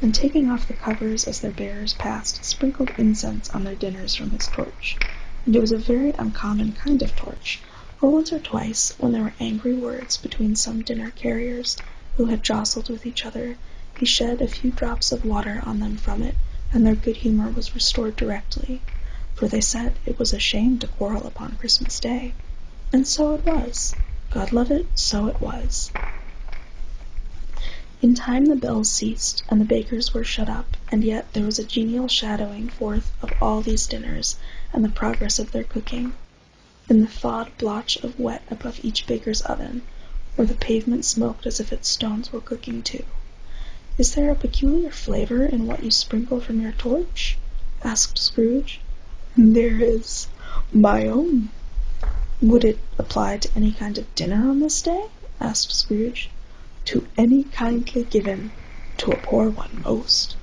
and taking off the covers as their bearers passed, sprinkled incense on their dinners from his torch, and it was a very uncommon kind of torch, for once or twice, when there were angry words between some dinner-carriers who had jostled with each other, he shed a few drops of water on them from it, and their good humor was restored directly, for they said it was a shame to quarrel upon Christmas Day. And so it was. God love it, so it was. In time the bells ceased, and the bakers were shut up, and yet there was a genial shadowing forth of all these dinners, and the progress of their cooking. In the thawed blotch of wet above each baker's oven, where the pavement smoked as if its stones were cooking too. "Is there a peculiar flavor in what you sprinkle from your torch?" asked Scrooge. "There is. My own." "Would it apply to any kind of dinner on this day?" asked Scrooge. "To any kindly given, to a poor one most."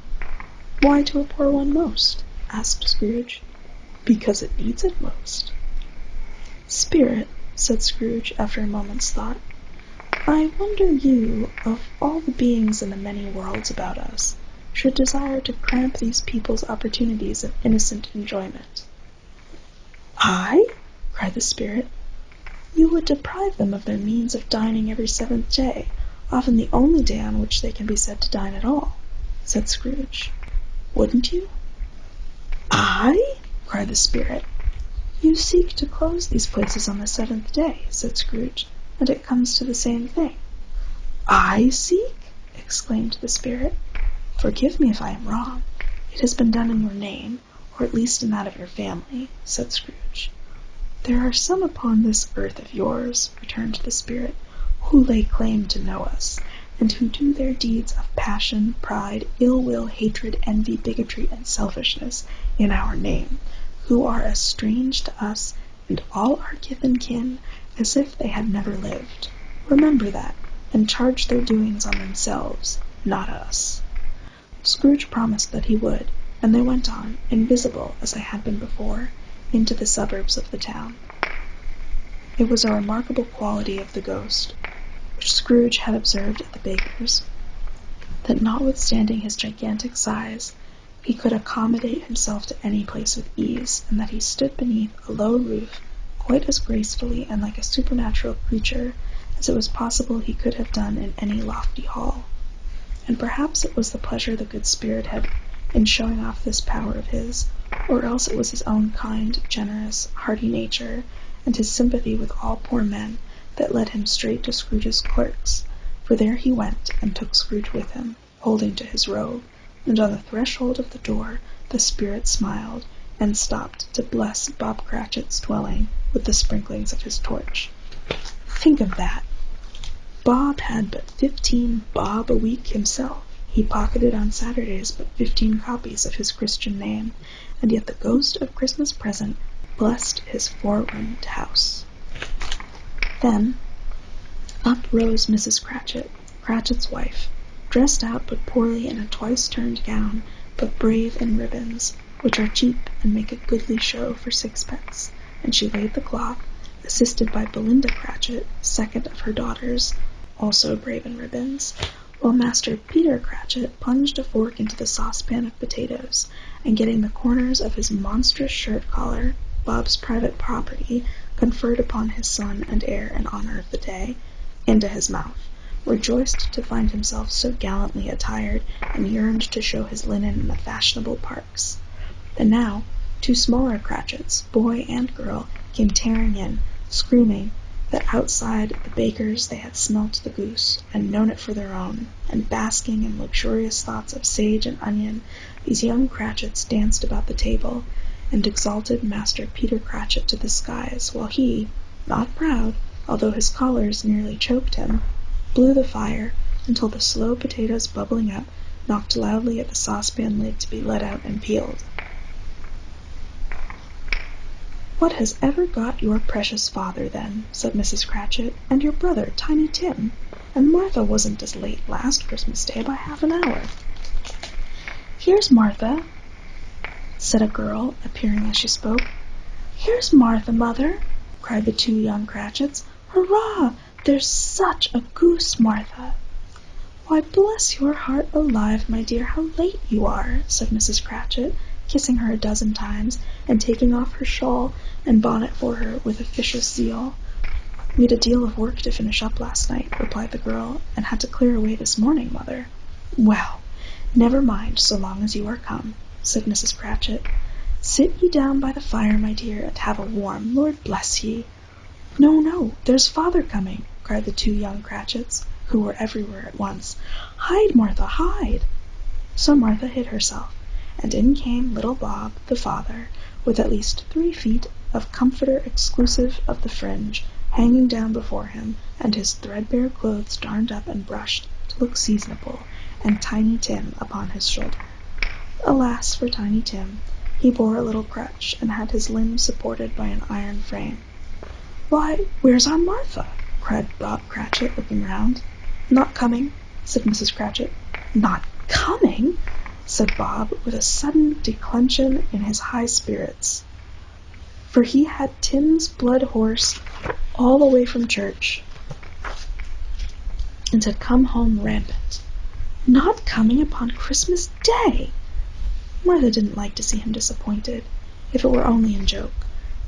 "Why to a poor one most?" asked Scrooge. "Because it needs it most." "Spirit," said Scrooge after a moment's thought, "I wonder you, of all the beings in the many worlds about us, should desire to cramp these people's opportunities of innocent enjoyment." "I?" cried the spirit. "You would deprive them of their means of dining every 7th day, often the only day on which they can be said to dine at all," said Scrooge. "Wouldn't you?" "I?" cried the spirit. "You seek to close these places on the 7th day," said Scrooge, "and it comes to the same thing." "I seek?" exclaimed the spirit. "Forgive me if I am wrong. It has been done in your name, or at least in that of your family," said Scrooge. "There are some upon this earth of yours," returned the spirit, "who lay claim to know us, and who do their deeds of passion, pride, ill-will, hatred, envy, bigotry, and selfishness in our name, who are as strange to us and all our kith and kin as if they had never lived. Remember that, and charge their doings on themselves, not us." Scrooge promised that he would, and they went on, invisible as they had been before, into the suburbs of the town. It was a remarkable quality of the ghost, which Scrooge had observed at the baker's, that notwithstanding his gigantic size, he could accommodate himself to any place with ease, and that he stood beneath a low roof quite as gracefully and like a supernatural creature as it was possible he could have done in any lofty hall. And perhaps it was the pleasure the good spirit had in showing off this power of his, or else it was his own kind, generous, hearty nature, and his sympathy with all poor men, that led him straight to Scrooge's clerks, for there he went and took Scrooge with him, holding to his robe, and on the threshold of the door the spirit smiled, and stopped to bless Bob Cratchit's dwelling with the sprinklings of his torch. Think of that! Bob had but 15 bob a week himself. He pocketed on Saturdays but 15 copies of his Christian name, and yet the ghost of Christmas present blessed his 4-roomed house. Then up rose Mrs. Cratchit, Cratchit's wife, dressed out but poorly in a twice-turned gown, but brave in ribbons, which are cheap and make a goodly show for 6pence, and she laid the cloth, assisted by Belinda Cratchit, second of her daughters, also brave in ribbons, while Master Peter Cratchit plunged a fork into the saucepan of potatoes, and getting the corners of his monstrous shirt-collar, Bob's private property, conferred upon his son and heir in honor of the day, into his mouth, rejoiced to find himself so gallantly attired, and yearned to show his linen in the fashionable parks. And now 2 smaller Cratchits, boy and girl, came tearing in, screaming that outside the baker's they had smelt the goose, and known it for their own, and basking in luxurious thoughts of sage and onion, these young Cratchits danced about the table, and exalted Master Peter Cratchit to the skies, while he, not proud, although his collars nearly choked him, blew the fire until the slow potatoes bubbling up knocked loudly at the saucepan lid to be let out and peeled. "What has ever got your precious father, then?" said Mrs. Cratchit, "and your brother, Tiny Tim? And Martha wasn't as late last Christmas Day by half an hour." "Here's Martha," said a girl, appearing as she spoke. "Here's Martha, mother," cried the 2 young Cratchits. "Hurrah! There's such a goose, Martha." "Why, bless your heart alive, my dear, how late you are," said Mrs. Cratchit, kissing her a dozen times, and taking off her shawl and bonnet for her with officious zeal. "We'd a deal of work to finish up last night," replied the girl, "and had to clear away this morning, mother." "Well, never mind, so long as you are come," said Mrs. Cratchit. "Sit ye down by the fire, my dear, and have a warm, Lord bless ye." "No, no, there's father coming," cried the 2 young Cratchits, who were everywhere at once. "Hide, Martha, hide!" So Martha hid herself, and in came little Bob, the father, with at least 3 feet of comforter exclusive of the fringe, hanging down before him, and his threadbare clothes darned up and brushed to look seasonable, and Tiny Tim upon his shoulder. Alas for Tiny Tim! He bore a little crutch, and had his limbs supported by an iron frame. "Why, where's our Martha?" cried Bob Cratchit, looking round. "Not coming," said Mrs. Cratchit. "Not coming?" said Bob, with a sudden declension in his high spirits, for he had Tim's blood horse all the way from church, and had come home rampant. "Not coming upon Christmas Day!" Martha didn't like to see him disappointed, if it were only in joke,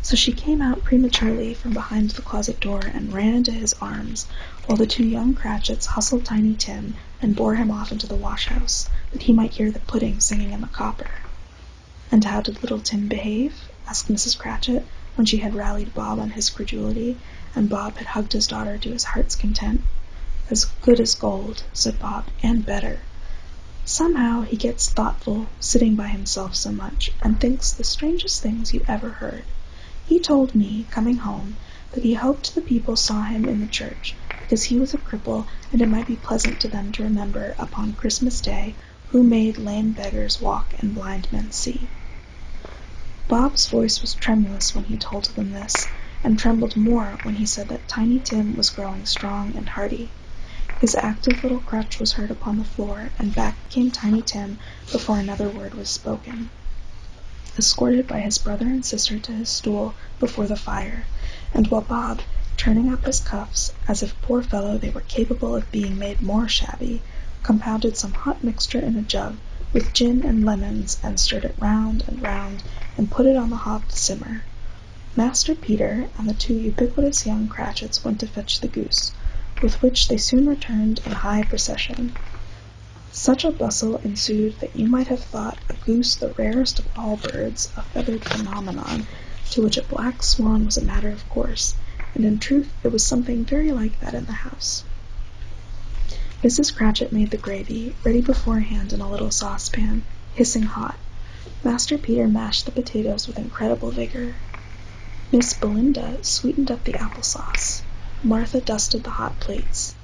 so she came out prematurely from behind the closet door and ran into his arms, while the 2 young Cratchits hustled Tiny Tim and bore him off into the wash-house, that he might hear the pudding singing in the copper. "And how did little Tim behave?" asked Mrs. Cratchit, when she had rallied Bob on his credulity, and Bob had hugged his daughter to his heart's content. "As good as gold," said Bob, "and better. Somehow he gets thoughtful, sitting by himself so much, and thinks the strangest things you ever heard. He told me, coming home, that he hoped the people saw him in the church, because he was a cripple, and it might be pleasant to them to remember, upon Christmas Day, who made lame beggars walk and blind men see." Bob's voice was tremulous when he told them this, and trembled more when he said that Tiny Tim was growing strong and hearty. His active little crutch was heard upon the floor, and back came Tiny Tim before another word was spoken, escorted by his brother and sister to his stool before the fire, and while Bob, turning up his cuffs, as if, poor fellow, they were capable of being made more shabby, compounded some hot mixture in a jug with gin and lemons, and stirred it round, and put it on the hob to simmer. Master Peter and the 2 ubiquitous young Cratchits went to fetch the goose, with which they soon returned in high procession. Such a bustle ensued that you might have thought a goose the rarest of all birds, a feathered phenomenon, to which a black swan was a matter of course, and in truth it was something very like that in the house. Mrs. Cratchit made the gravy, ready beforehand in a little saucepan, hissing hot. Master Peter mashed the potatoes with incredible vigor. Miss Belinda sweetened up the applesauce. Martha dusted the hot plates.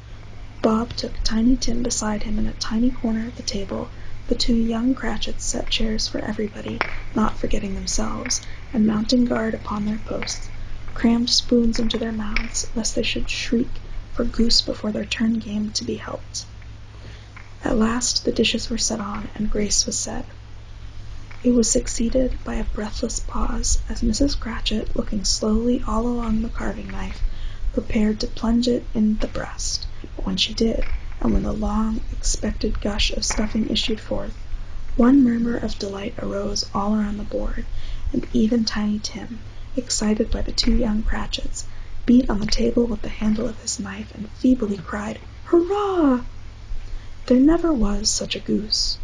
Bob took Tiny Tim beside him in a tiny corner of the table. The two young Cratchits set chairs for everybody, not forgetting themselves, and mounting guard upon their posts, crammed spoons into their mouths, lest they should shriek for goose before their turn came to be helped. At last the dishes were set on, and grace was said. It was succeeded by a breathless pause, as Mrs. Cratchit, looking slowly all along the carving-knife, prepared to plunge it in the breast. But when she did, and when the long, expected gush of stuffing issued forth, one murmur of delight arose all around the board, and even Tiny Tim, excited by the two young Cratchits, beat on the table with the handle of his knife and feebly cried, "Hurrah!" There never was such a goose.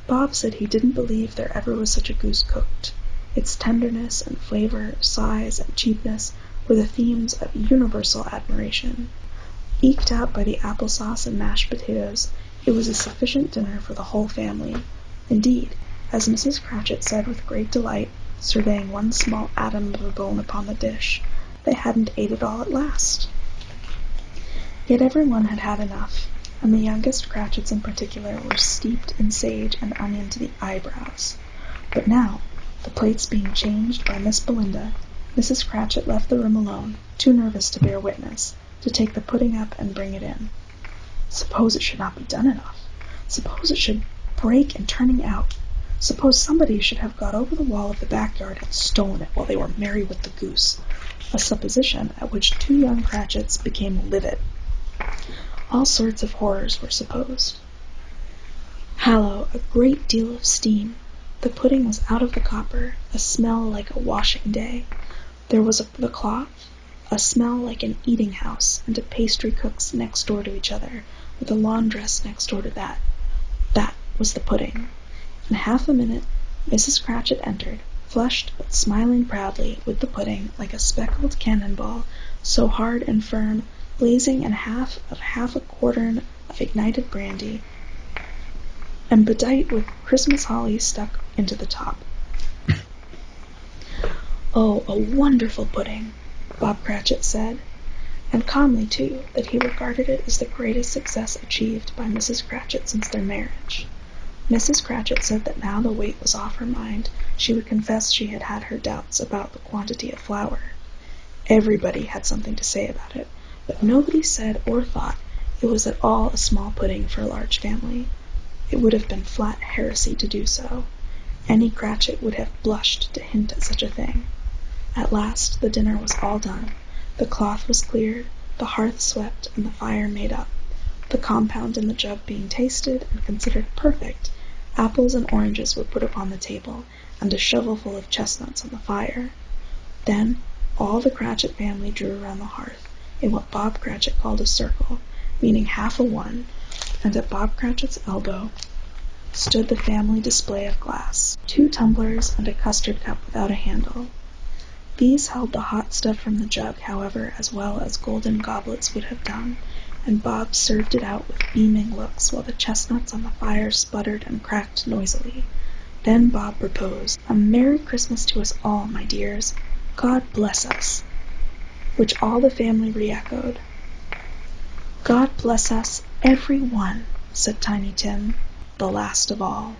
Bob said he didn't believe there ever was such a goose cooked. Its tenderness and flavor, size and cheapness were the themes of universal admiration. Eked out by the applesauce and mashed potatoes, it was a sufficient dinner for the whole family. Indeed, as Mrs. Cratchit said with great delight, surveying one small atom of a bone upon the dish, they hadn't ate it all at last. Yet everyone had had enough, and the youngest Cratchits in particular were steeped in sage and onion to the eyebrows. But now, the plates being changed by Miss Belinda, Mrs. Cratchit left the room alone, too nervous to bear witness, to take the pudding up and bring it in. Suppose it should not be done enough. Suppose it should break in turning out. Suppose somebody should have got over the wall of the backyard and stolen it while they were merry with the goose, a supposition at which two young Cratchits became livid. All sorts of horrors were supposed. Hallo, a great deal of steam. The pudding was out of the copper, a smell like a washing day. There was the cloth, a smell like an eating-house, and a pastry-cook's next door to each other, with a laundress next door to that. That was the pudding. In half a minute, Mrs. Cratchit entered, flushed but smiling proudly, with the pudding, like a speckled cannon-ball, so hard and firm, blazing in half a quartern of ignited brandy, and bedight with Christmas holly stuck into the top. "Oh, a wonderful pudding," Bob Cratchit said, and calmly, too, that he regarded it as the greatest success achieved by Mrs. Cratchit since their marriage. Mrs. Cratchit said that now the weight was off her mind, she would confess she had had her doubts about the quantity of flour. Everybody had something to say about it, but nobody said or thought it was at all a small pudding for a large family. It would have been flat heresy to do so. Any Cratchit would have blushed to hint at such a thing. At last the dinner was all done. The cloth was cleared, the hearth swept, and the fire made up. The compound in the jug being tasted and considered perfect, apples and oranges were put upon the table, and a shovelful of chestnuts on the fire. Then all the Cratchit family drew around the hearth, in what Bob Cratchit called a circle, meaning half a one, and at Bob Cratchit's elbow stood the family display of glass, 2 tumblers and a custard cup without a handle. These held the hot stuff from the jug, however, as well as golden goblets would have done, and Bob served it out with beaming looks, while the chestnuts on the fire sputtered and cracked noisily. Then Bob proposed, "A Merry Christmas to us all, my dears. God bless us," which all the family re-echoed. "God bless us, every one," said Tiny Tim, the last of all.